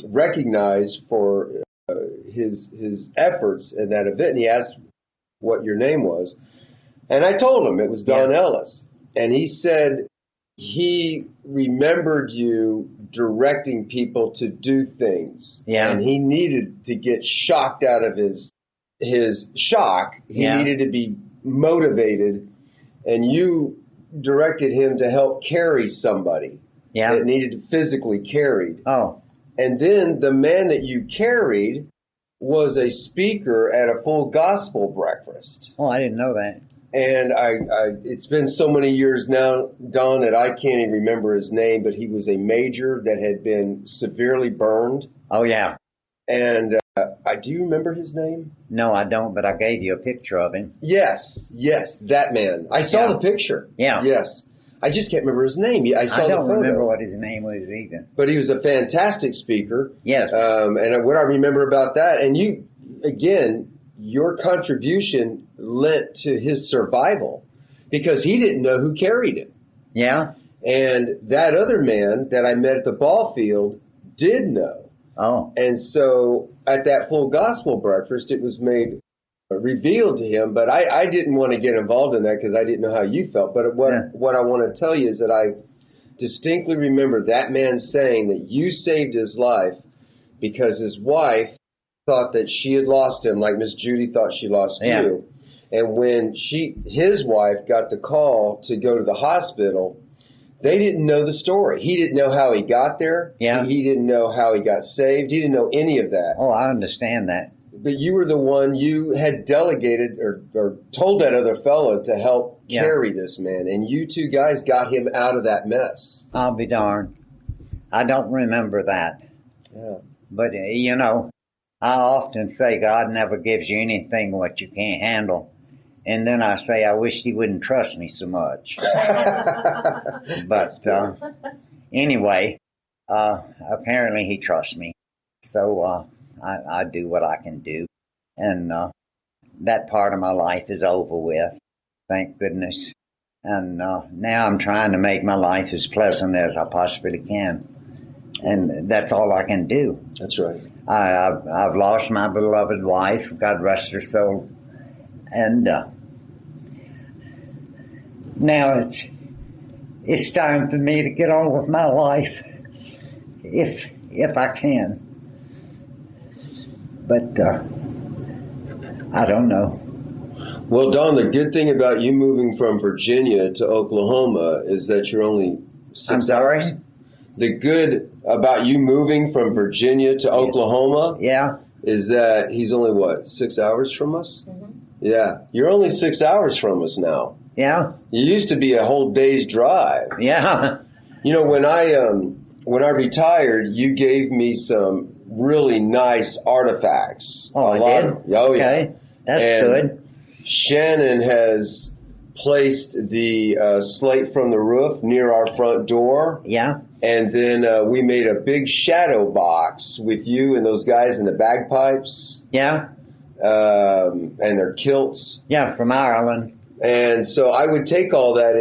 [SPEAKER 2] recognized for his efforts in that event. And he asked what your name was. And I told him it was Don Ellis. And he said he remembered you directing people to do things.
[SPEAKER 3] Yeah.
[SPEAKER 2] And he needed to get shocked out of his shock. He needed to be motivated, and you directed him to help carry somebody that needed to physically carried.
[SPEAKER 3] Oh.
[SPEAKER 2] And then the man that you carried was a speaker at a full gospel breakfast.
[SPEAKER 3] Oh, I didn't know that.
[SPEAKER 2] And it's been so many years now, Don, that I can't even remember his name, but he was a major that had been severely burned.
[SPEAKER 3] Oh, yeah.
[SPEAKER 2] And do you remember his name?
[SPEAKER 3] No, I don't, but I gave you a picture of him.
[SPEAKER 2] Yes, that man. I saw the picture. Yeah. Yes. I just can't remember his name. I saw the photo.
[SPEAKER 3] I don't remember what his name was either.
[SPEAKER 2] But he was a fantastic speaker.
[SPEAKER 3] Yes.
[SPEAKER 2] And what I remember about that, and you, again, your contribution lent to his survival because he didn't know who carried him.
[SPEAKER 3] Yeah.
[SPEAKER 2] And that other man that I met at the ball field did know.
[SPEAKER 3] Oh.
[SPEAKER 2] And so at that full gospel breakfast, it was revealed to him, but I didn't want to get involved in that because I didn't know how you felt. But what I want to tell you is that I distinctly remember that man saying that you saved his life because his wife thought that she had lost him, like Miss Judy thought she lost you. And when his wife got the call to go to the hospital, they didn't know the story. He didn't know how he got there.
[SPEAKER 3] Yeah.
[SPEAKER 2] He didn't know how he got saved. He didn't know any of that.
[SPEAKER 3] Oh, I understand that.
[SPEAKER 2] But you were the one, you had delegated or told that other fellow to help carry this man. And you two guys got him out of that mess.
[SPEAKER 3] I'll be darned. I don't remember that.
[SPEAKER 2] Yeah.
[SPEAKER 3] But, I often say God never gives you anything what you can't handle. And then I say, I wish he wouldn't trust me so much. But anyway, apparently he trusts me. So I do what I can do. And that part of my life is over with, thank goodness. And now I'm trying to make my life as pleasant as I possibly can. And that's all I can do.
[SPEAKER 2] That's right.
[SPEAKER 3] I've lost my beloved wife, God rest her soul. And now it's time for me to get on with my life, if I can. But I don't know.
[SPEAKER 2] Well, Don, the good thing about you moving from Virginia to Oklahoma is that you're only 6
[SPEAKER 3] I'm sorry?
[SPEAKER 2] hours. The good about you moving from Virginia to Oklahoma is that he's only, 6 hours from us? Mm-hmm. Yeah. You're only 6 hours from us now.
[SPEAKER 3] Yeah.
[SPEAKER 2] You used to be a whole day's drive.
[SPEAKER 3] Yeah.
[SPEAKER 2] When I retired, you gave me some really nice artifacts.
[SPEAKER 3] Oh, I did?
[SPEAKER 2] Oh, yeah.
[SPEAKER 3] Okay. That's good.
[SPEAKER 2] Shannon has placed the slate from the roof near our front door.
[SPEAKER 3] Yeah.
[SPEAKER 2] And then we made a big shadow box with you and those guys in the bagpipes.
[SPEAKER 3] Yeah.
[SPEAKER 2] And their kilts.
[SPEAKER 3] Yeah, from Ireland.
[SPEAKER 2] And so I would take all that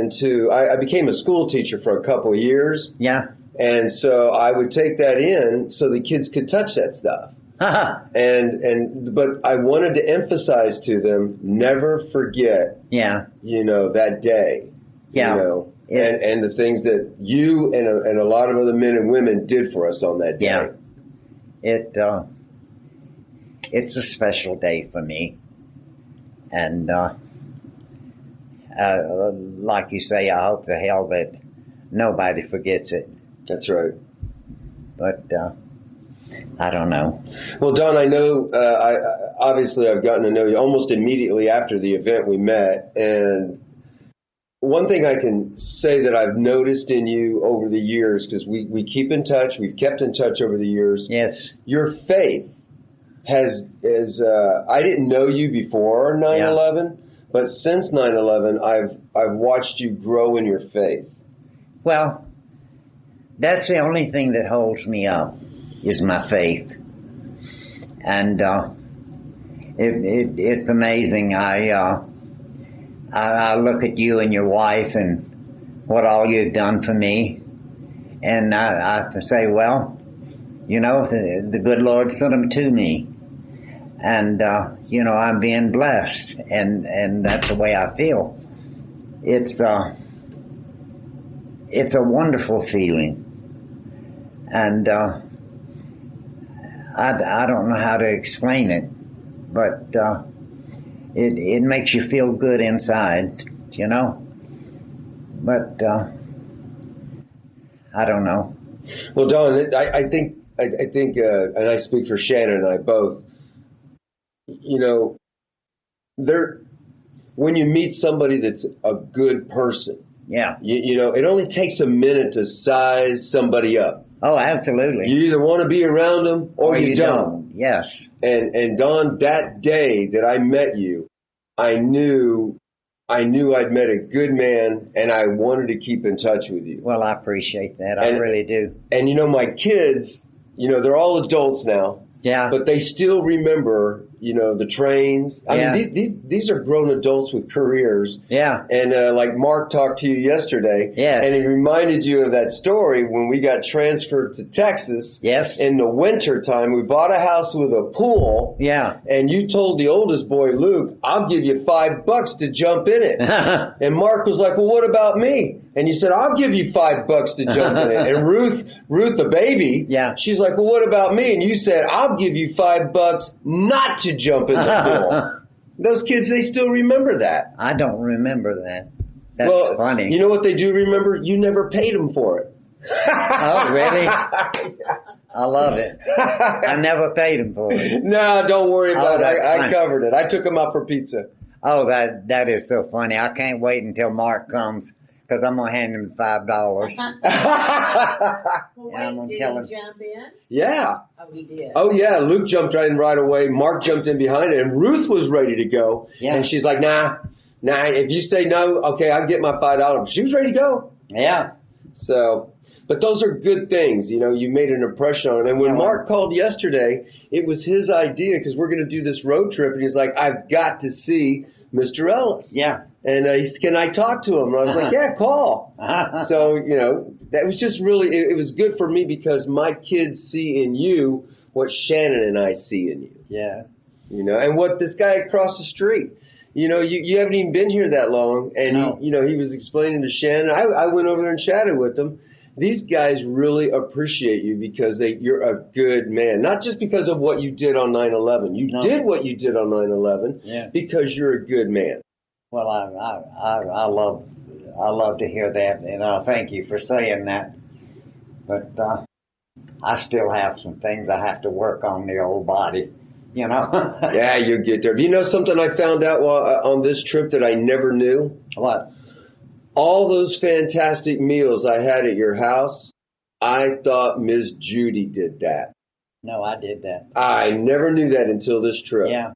[SPEAKER 2] I became a school teacher for a couple of years.
[SPEAKER 3] Yeah.
[SPEAKER 2] And so I would take that in so the kids could touch that stuff. But I wanted to emphasize to them, never forget, that day.
[SPEAKER 3] Yeah.
[SPEAKER 2] And the things that you and a lot of other men and women did for us on that day.
[SPEAKER 3] Yeah. It's a special day for me. And like you say, I hope to hell that nobody forgets it.
[SPEAKER 2] That's right.
[SPEAKER 3] But I don't know.
[SPEAKER 2] Well, Don, I know, obviously I've gotten to know you almost immediately after the event we met, and one thing I can say that I've noticed in you over the years, because we keep in touch, we've kept in touch over the years.
[SPEAKER 3] Yes.
[SPEAKER 2] Your faith has I didn't know you before 9/11, but since 9/11, I've watched you grow in your faith.
[SPEAKER 3] Well, that's the only thing that holds me up is my faith, and it's amazing. I look at you and your wife and what all you've done for me, and I say, well, you know, the good Lord sent them to me, and you know, I'm being blessed, and that's the way I feel. It's a wonderful feeling, and I don't know how to explain it, but it makes you feel good inside, you know. But I don't know.
[SPEAKER 2] Well, Don, I think, and I speak for Shannon and I both. You know, when you meet somebody that's a good person, you know, it only takes a minute to size somebody up.
[SPEAKER 3] Oh, absolutely.
[SPEAKER 2] You either want to be around them or you don't.
[SPEAKER 3] Yes.
[SPEAKER 2] And Don, that day that I met you, I knew I'd met a good man, and I wanted to keep in touch with you.
[SPEAKER 3] Well, I appreciate that. I really do.
[SPEAKER 2] And you know, my kids, you know, they're all adults now.
[SPEAKER 3] Yeah.
[SPEAKER 2] But they still remember, you know, the trains. I mean, these are grown adults with careers.
[SPEAKER 3] Yeah.
[SPEAKER 2] And like Mark talked to you yesterday.
[SPEAKER 3] Yes.
[SPEAKER 2] And he reminded you of that story when we got transferred to Texas.
[SPEAKER 3] Yes.
[SPEAKER 2] In the winter time, we bought a house with a pool.
[SPEAKER 3] Yeah.
[SPEAKER 2] And you told the oldest boy, Luke, I'll give you $5 to jump in it. And Mark was like, well, what about me? And you said, I'll give you $5 to jump in it. And Ruth, the baby, she's like, well, what about me? And you said, I'll give you $5 not to jump in the pool. Those kids, they still remember that.
[SPEAKER 3] I don't remember that. That's funny.
[SPEAKER 2] You know what they do remember? You never paid them for it.
[SPEAKER 3] Oh, really? I love it. I never paid them for it.
[SPEAKER 2] No, don't worry about it. I covered it. I took them out for pizza.
[SPEAKER 3] Oh, that is so funny. I can't wait until Mark comes, because I'm going to hand him $5.
[SPEAKER 4] Well, wait, did he jump in?
[SPEAKER 2] Yeah.
[SPEAKER 4] Oh, he did.
[SPEAKER 2] Oh, yeah. Luke jumped in right away. Mark jumped in behind it, and Ruth was ready to go.
[SPEAKER 3] Yeah.
[SPEAKER 2] And she's like, nah, if you say no, okay, I'll get my $5. She was ready to go.
[SPEAKER 3] Yeah.
[SPEAKER 2] So, but those are good things. You know, you made an impression on him. And when Mark called yesterday, it was his idea, because we're going to do this road trip, and he's like, I've got to see Mr. Ellis.
[SPEAKER 3] Yeah.
[SPEAKER 2] And he said, can I talk to him? And I was like, yeah, call. So, you know, that was just really, it was good for me, because my kids see in you what Shannon and I see in you.
[SPEAKER 3] Yeah.
[SPEAKER 2] You know, and what this guy across the street, you know, you haven't even been here that long. And, you know, he was explaining to Shannon. I went over there and chatted with him. These guys really appreciate you, because you're a good man. Not just because of what you did on 9/11. You did what you did on 9/11 because you're a good man.
[SPEAKER 3] Well, I love to hear that, and I thank you for saying that. But I still have some things I have to work on the old body, you know.
[SPEAKER 2] Yeah, you'll get there. You know something I found out on this trip that I never knew?
[SPEAKER 3] What?
[SPEAKER 2] All those fantastic meals I had at your house, I thought Ms. Judy did that.
[SPEAKER 3] No, I did that.
[SPEAKER 2] I never knew that until this trip.
[SPEAKER 3] Yeah.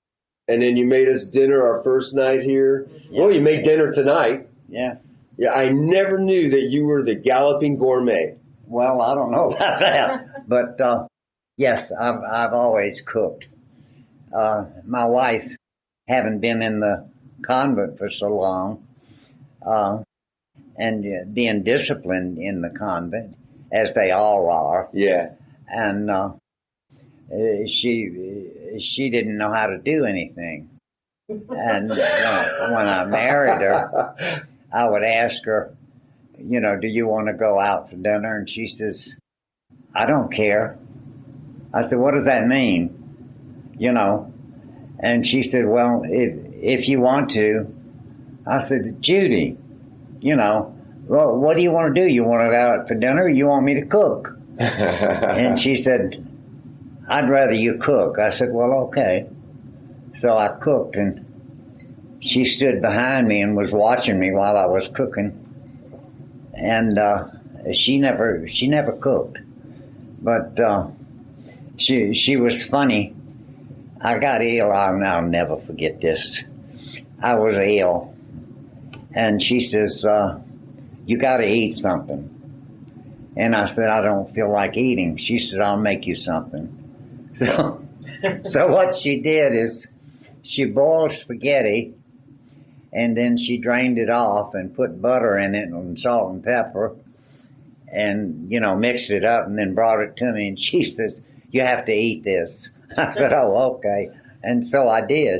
[SPEAKER 2] And then you made us dinner our first night here. Yeah. Well, you made dinner tonight.
[SPEAKER 3] Yeah.
[SPEAKER 2] Yeah, I never knew that you were the galloping gourmet.
[SPEAKER 3] Well, I don't know about that. But, yes, I've always cooked. My wife, having been in the convent for so long, and being disciplined in the convent, as they all are.
[SPEAKER 2] Yeah.
[SPEAKER 3] And she didn't know how to do anything. And when I married her, I would ask her, you know, do you want to go out for dinner? And she says, I don't care. I said, what does that mean? You know? And she said, well, if you want to. I said, Judy, you know, well, what do you want to do? You want to go out for dinner, or you want me to cook? And she said, I'd rather you cook. I said, well, okay. So I cooked, and she stood behind me and was watching me while I was cooking. And she never cooked. But she was funny. I got ill. I'll never forget this. I was ill. And she says, you got to eat something. And I said, I don't feel like eating. She said, I'll make you something. So what she did is she boiled spaghetti, and then she drained it off and put butter in it and salt and pepper and, mixed it up and then brought it to me. And she says, you have to eat this. I said, oh, okay. And so I did.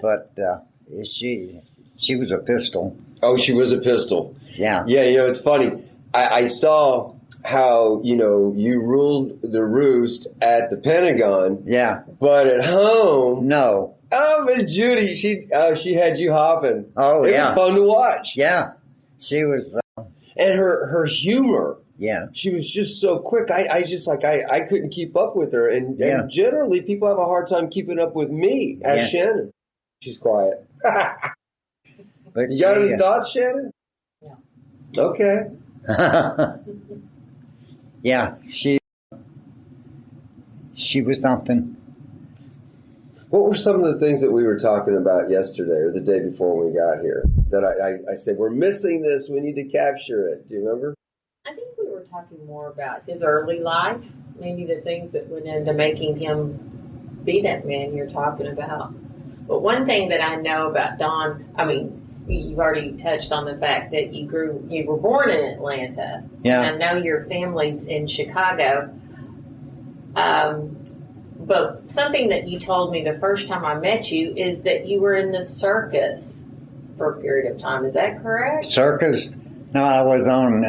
[SPEAKER 3] But she was a pistol.
[SPEAKER 2] Oh, she was a pistol.
[SPEAKER 3] Yeah.
[SPEAKER 2] Yeah, it's funny. I saw how, you ruled the roost at the Pentagon.
[SPEAKER 3] Yeah.
[SPEAKER 2] But at home.
[SPEAKER 3] No.
[SPEAKER 2] Oh, Miss Judy, she had you hopping.
[SPEAKER 3] Oh,
[SPEAKER 2] it
[SPEAKER 3] yeah.
[SPEAKER 2] It was fun to watch.
[SPEAKER 3] Yeah. She was.
[SPEAKER 2] And her humor.
[SPEAKER 3] Yeah.
[SPEAKER 2] She was just so quick. I couldn't keep up with her. And generally, people have a hard time keeping up with me. Ask Shannon. She's quiet.
[SPEAKER 3] But
[SPEAKER 2] you got any thoughts, Shannon?
[SPEAKER 4] No.
[SPEAKER 2] Okay.
[SPEAKER 3] Yeah, she was something.
[SPEAKER 2] What were some of the things that we were talking about yesterday or the day before when we got here that I said, we're missing this, we need to capture it? Do you remember?
[SPEAKER 4] I think we were talking more about his early life, maybe the things that went into making him be that man you're talking about. But one thing that I know about Don, you've already touched on the fact that you were born in Atlanta.
[SPEAKER 3] Yeah.
[SPEAKER 4] And I know your family's in Chicago. But something that you told me the first time I met you is that you were in the circus for a period of time. Is that correct?
[SPEAKER 3] Circus? No, I was on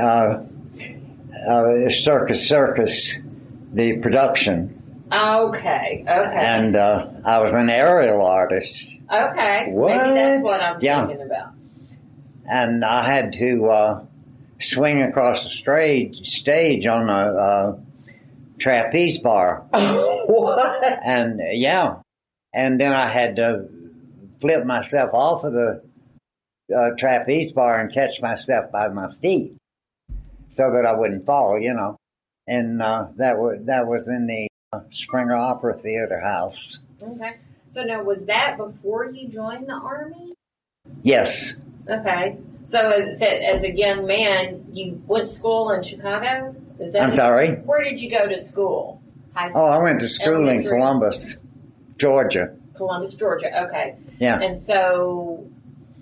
[SPEAKER 3] Circus, the production.
[SPEAKER 4] Okay.
[SPEAKER 3] And I was an aerial artist.
[SPEAKER 4] Okay.
[SPEAKER 2] What?
[SPEAKER 4] Maybe that's what I'm thinking about.
[SPEAKER 3] And I had to swing across the stage on a trapeze bar.
[SPEAKER 2] What?
[SPEAKER 3] And and then I had to flip myself off of the trapeze bar and catch myself by my feet so that I wouldn't fall, And that was in the Springer Opera Theater House.
[SPEAKER 4] Okay. So now, was that before you joined the Army?
[SPEAKER 3] Yes.
[SPEAKER 4] Okay. So as a young man, you went to school in Chicago?
[SPEAKER 3] I'm sorry?
[SPEAKER 4] Where did you go to school? High school?
[SPEAKER 3] Oh, I went to school in Columbus, Georgia.
[SPEAKER 4] Columbus, Georgia. Okay.
[SPEAKER 3] Yeah.
[SPEAKER 4] And so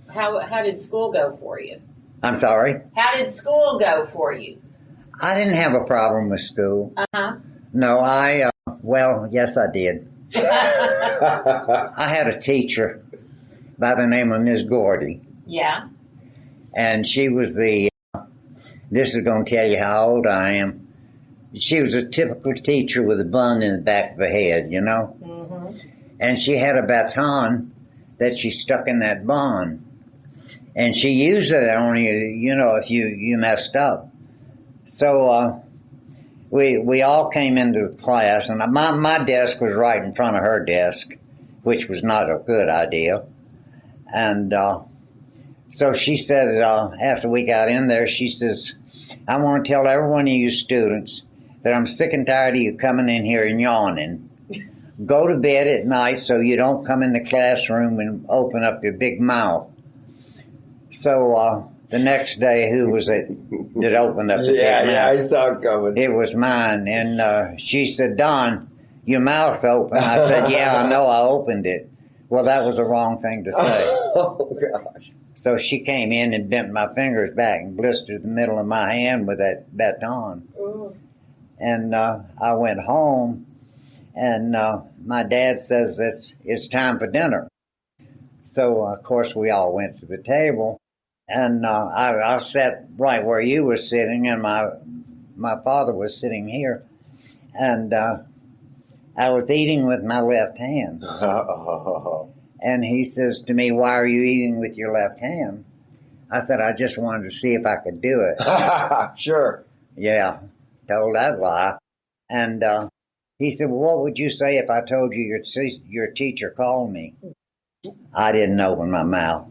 [SPEAKER 4] how did school go for you?
[SPEAKER 3] I'm sorry?
[SPEAKER 4] How did school go for you?
[SPEAKER 3] I didn't have a problem with school.
[SPEAKER 4] Uh-huh.
[SPEAKER 3] No, yes, I did. I had a teacher by the name of Miss Gordy.
[SPEAKER 4] Yeah.
[SPEAKER 3] And she was this is going to tell you how old I am. She was a typical teacher with a bun in the back of the head,
[SPEAKER 4] Mm-hmm.
[SPEAKER 3] And she had a baton that she stuck in that bun. And she used it on you, if you messed up. So we all came into the class, and my desk was right in front of her desk, which was not a good idea. And so she said, after we got in there, she says, I want to tell every one of you students that I'm sick and tired of you coming in here and yawning. Go to bed at night so you don't come in the classroom and open up your big mouth. So the next day, who was it that opened up the big mouth?
[SPEAKER 2] Yeah, I saw it coming.
[SPEAKER 3] It was mine. And she said, Don, your mouth's open. I said, yeah, I know, I opened it. Well, that was the wrong thing to say.
[SPEAKER 2] Oh, gosh.
[SPEAKER 3] So she came in and bent my fingers back and blistered the middle of my hand with that baton.
[SPEAKER 4] Ooh.
[SPEAKER 3] And I went home, and my dad says it's time for dinner. So, of course, we all went to the table, and I sat right where you were sitting, and my father was sitting here, and I was eating with my left hand. And he says to me, why are you eating with your left hand? I said, I just wanted to see if I could do it.
[SPEAKER 2] Sure.
[SPEAKER 3] Yeah, told that lie. And He said, well, what would you say if I told you your teacher called me? I didn't open my mouth.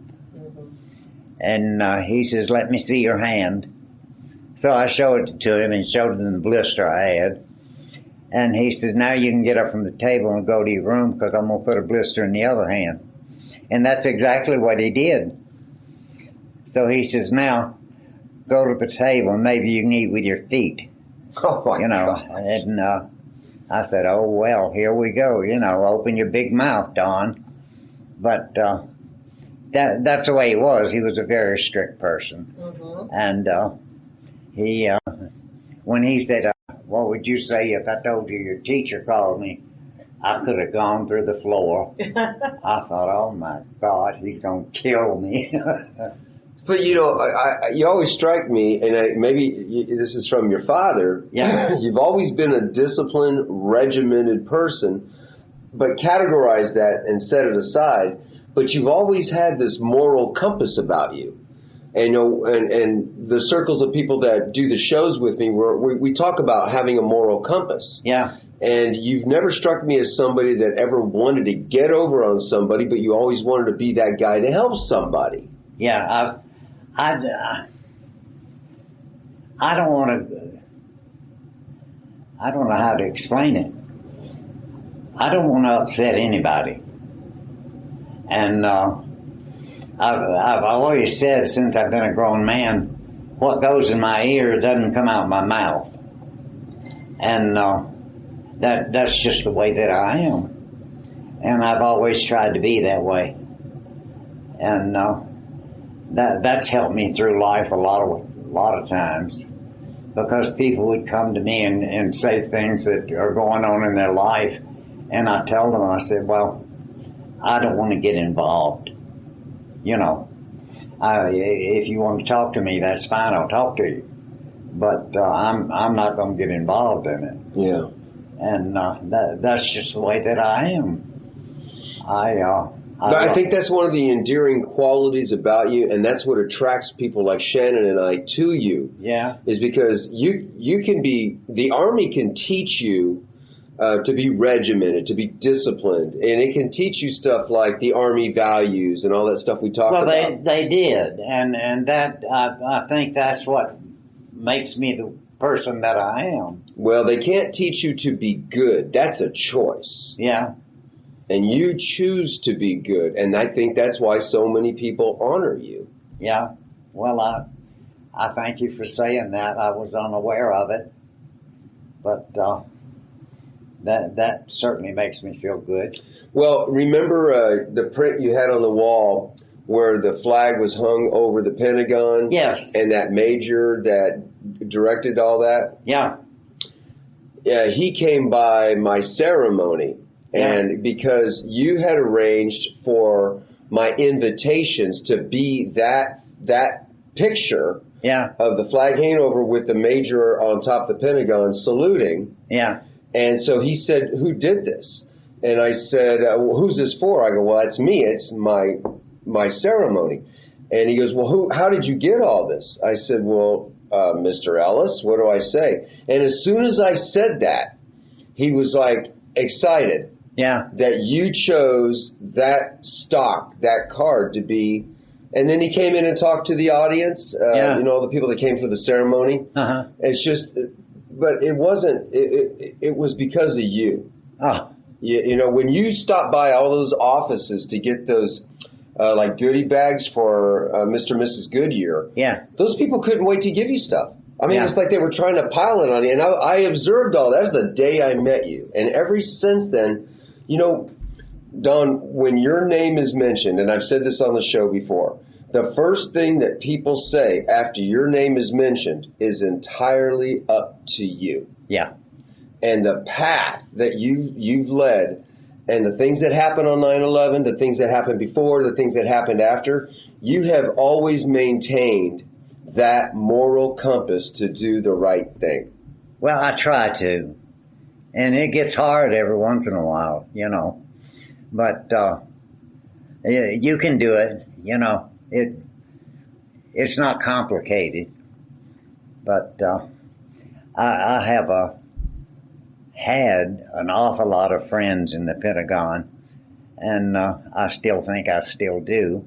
[SPEAKER 3] And he says, let me see your hand. So I showed it to him and showed him the blister I had. And he says, now you can get up from the table and go to your room because I'm going to put a blister in the other hand. And that's exactly what he did. So he says, now go to the table and maybe you can eat with your feet.
[SPEAKER 2] Oh, my God.
[SPEAKER 3] And I said, oh, well, here we go. Open your big mouth, Don. But that's the way he was. He was a very strict person. And he, when he said, what would you say if I told you your teacher called me? I could have gone through the floor. I thought, oh, my God, he's going to kill me.
[SPEAKER 2] But, you always strike me, and maybe this is from your father.
[SPEAKER 3] Yeah.
[SPEAKER 2] You've always been a disciplined, regimented person, but categorize that and set it aside. But you've always had this moral compass about you. And, and the circles of people that do the shows with me, we talk about having a moral compass.
[SPEAKER 3] Yeah.
[SPEAKER 2] And you've never struck me as somebody that ever wanted to get over on somebody, but you always wanted to be that guy to help somebody.
[SPEAKER 3] Yeah, I don't want to. I don't know how to explain it. I don't want to upset anybody, and I've always said since I've been a grown man, what goes in my ear doesn't come out my mouth, and that's just the way that I am, and I've always tried to be that way, and that's helped me through life a lot of times, because people would come to me and say things that are going on in their life, and I tell them, I said, well, I don't want to get involved. If you want to talk to me, that's fine. I'll talk to you, but I'm not going to get involved in it.
[SPEAKER 2] Yeah.
[SPEAKER 3] And that's just the way that I am.
[SPEAKER 2] But I think that's one of the endearing qualities about you, and that's what attracts people like Shannon and I to you.
[SPEAKER 3] Yeah.
[SPEAKER 2] Is because you can be, the Army can teach you to be regimented, to be disciplined, and it can teach you stuff like the Army values and all that stuff we talked about.
[SPEAKER 3] Well, they did, and that I think that's what makes me the person that I am.
[SPEAKER 2] Well, they can't teach you to be good. That's a choice.
[SPEAKER 3] Yeah.
[SPEAKER 2] And you choose to be good, and I think that's why so many people honor you.
[SPEAKER 3] Yeah. Well, I thank you for saying that. I was unaware of it, but that certainly makes me feel good.
[SPEAKER 2] Well, remember the print you had on the wall where the flag was hung over the Pentagon?
[SPEAKER 3] Yes.
[SPEAKER 2] And that major that directed all that?
[SPEAKER 3] Yeah.
[SPEAKER 2] Yeah, he came by my ceremony.
[SPEAKER 3] Yeah.
[SPEAKER 2] And because you had arranged for my invitations to be that picture of the flag hanging over with the major on top of the Pentagon saluting.
[SPEAKER 3] Yeah.
[SPEAKER 2] And so he said, who did this? And I said, well, who's this for? I go, well, that's me. It's my ceremony. And he goes, well, how did you get all this? I said, well, Mr. Ellis, what do I say? And as soon as I said that, he was like excited.
[SPEAKER 3] Yeah.
[SPEAKER 2] That you chose that stock, that card to be. And then he came in and talked to the audience, all the people that came for the ceremony.
[SPEAKER 3] Uh-huh.
[SPEAKER 2] It's just, but it wasn't, it was because of you.
[SPEAKER 3] Oh.
[SPEAKER 2] When you stopped by all those offices to get those, like goodie bags for Mr. and Mrs. Goodyear.
[SPEAKER 3] Yeah.
[SPEAKER 2] Those people couldn't wait to give you stuff. I mean, It's like they were trying to pile it on you. And I observed all that. That was the day I met you. And ever since then, Don, when your name is mentioned, and I've said this on the show before, the first thing that people say after your name is mentioned is entirely up to you.
[SPEAKER 3] Yeah.
[SPEAKER 2] And the path that you've led, and the things that happened on 9/11, the things that happened before, the things that happened after, you have always maintained that moral compass to do the right thing.
[SPEAKER 3] Well, I try to. And it gets hard every once in a while, But you can do it, It's not complicated. But I have had an awful lot of friends in the Pentagon, and I still think I still do.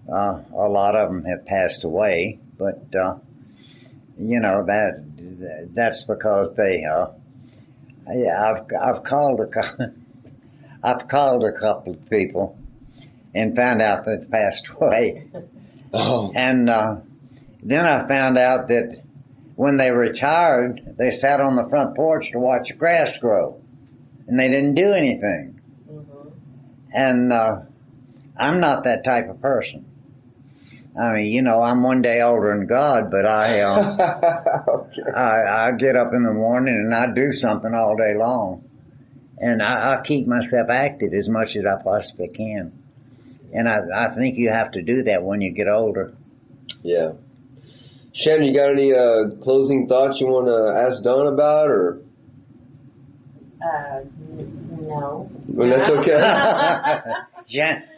[SPEAKER 3] A lot of them have passed away, but you know, that's because they. I've called I've called a couple of people and found out that they passed away.
[SPEAKER 2] Oh.
[SPEAKER 3] And then I found out that when they retired, they sat on the front porch to watch the grass grow, and they didn't do anything.
[SPEAKER 4] Mm-hmm.
[SPEAKER 3] And I'm not that type of person. I mean, you know, I'm one day older than God, but
[SPEAKER 2] Okay.
[SPEAKER 3] I get up in the morning and I do something all day long. And I keep myself active as much as I possibly can. And I think you have to do that when you get older.
[SPEAKER 2] Yeah. Shannon, you got any closing thoughts you want to ask Don about, or?
[SPEAKER 4] No.
[SPEAKER 2] Well, that's okay.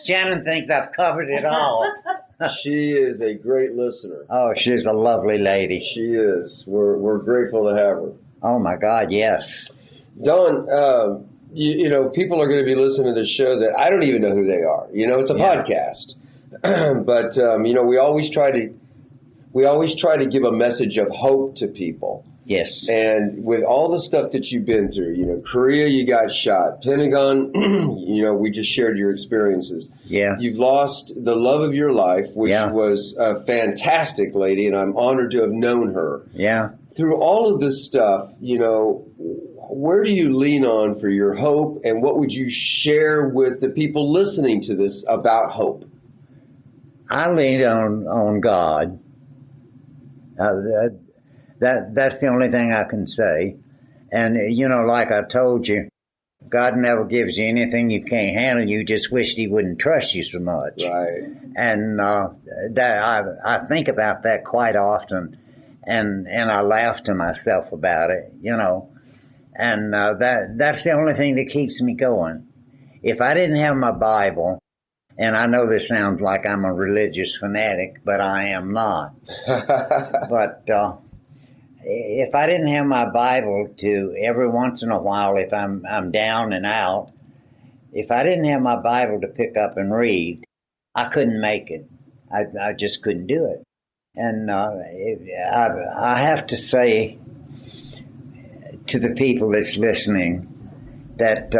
[SPEAKER 3] Shannon thinks I've covered it all.
[SPEAKER 2] She is a great listener.
[SPEAKER 3] Oh, she's a lovely lady.
[SPEAKER 2] She is. We're grateful to have her.
[SPEAKER 3] Oh, my God, yes.
[SPEAKER 2] Don, you know, people are going to be listening to this show that I don't even know who they are. You know, it's a podcast. But, you know, we always try to give a message of hope to people.
[SPEAKER 3] Yes.
[SPEAKER 2] And with all the stuff that you've been through, you know, Korea, you got shot. Pentagon, you know, we just shared your experiences.
[SPEAKER 3] Yeah.
[SPEAKER 2] You've lost the love of your life, which
[SPEAKER 3] Yeah.
[SPEAKER 2] was a fantastic lady, and I'm honored to have known her.
[SPEAKER 3] Yeah.
[SPEAKER 2] Through all of this stuff, you know, where do you lean on for your hope, and what would you share with the people listening to this about hope?
[SPEAKER 3] I lean on God. That's the only thing I can say. And, you know, like I told you, God never gives you anything you can't handle. You just wished He wouldn't trust you so much.
[SPEAKER 2] Right.
[SPEAKER 3] And that I think about that quite often, and I laugh to myself about it, you know. And that's the only thing that keeps me going. If I didn't have my Bible, and I know this sounds like I'm a religious fanatic, but I am not. But if I didn't have my Bible to every once in a while, if I'm down and out, if I didn't have my Bible to pick up and read, I couldn't make it. I just couldn't do it. And I have to say to the people that's listening that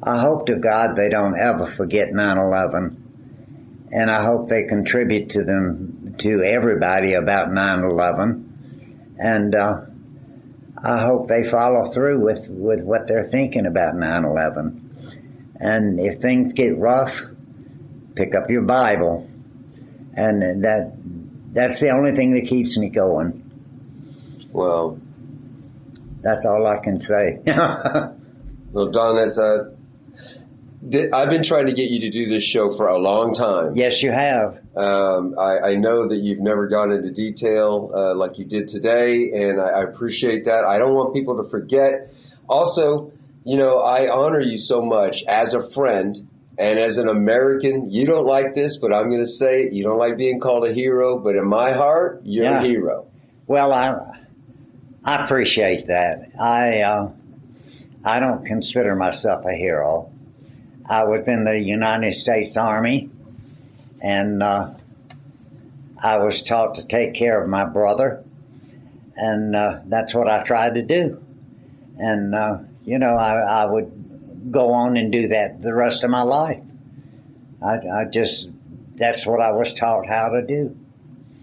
[SPEAKER 3] I hope to God they don't ever forget 9/11, and I hope they contribute to everybody about 9/11. And I hope they follow through with what they're thinking about 9/11. And if things get rough, pick up your Bible. And that's the only thing that keeps me going.
[SPEAKER 2] Well,
[SPEAKER 3] that's all I can say.
[SPEAKER 2] Well, Don, I've been trying to get you to do this show for a long time.
[SPEAKER 3] Yes, you have.
[SPEAKER 2] I know that you've never gone into detail like you did today, and I appreciate that. I don't want people to forget. Also, you know, I honor you so much as a friend and as an American. You don't like this, but I'm going to say it. You don't like being called a hero, but in my heart, you're a hero.
[SPEAKER 3] Well, I appreciate that. I don't consider myself a hero. I was in the United States Army, and I was taught to take care of my brother, and that's what I tried to do. And, you know, I would go on and do that the rest of my life. That's what I was taught how to do.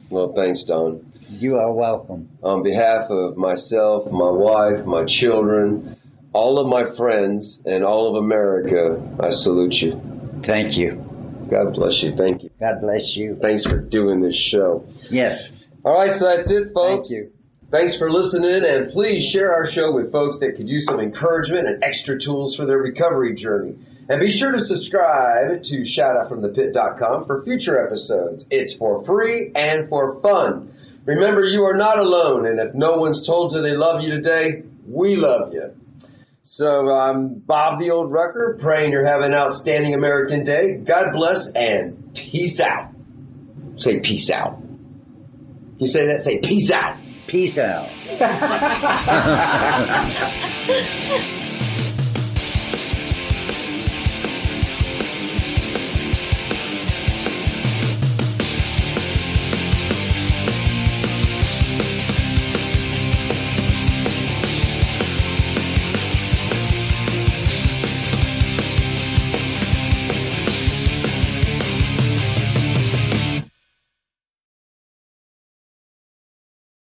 [SPEAKER 2] Well, thanks, Don.
[SPEAKER 3] You are welcome.
[SPEAKER 2] On behalf of myself, my wife, my children, all of my friends, and all of America, I salute you.
[SPEAKER 3] Thank you.
[SPEAKER 2] God bless you. Thank you.
[SPEAKER 3] God bless you.
[SPEAKER 2] Thanks for doing this show.
[SPEAKER 3] Yes.
[SPEAKER 2] All right, so that's it, folks.
[SPEAKER 3] Thank you.
[SPEAKER 2] Thanks for listening, and please share our show with folks that could use some encouragement and extra tools for their recovery journey. And be sure to subscribe to shoutoutfromthepit.com for future episodes. It's for free and for fun. Remember, you are not alone, and if no one's told you they love you today, we love you. So I'm Bob the Old Rucker, praying you're having an outstanding American day. God bless and peace out. Say peace out. You say that? Say peace out.
[SPEAKER 3] Peace out.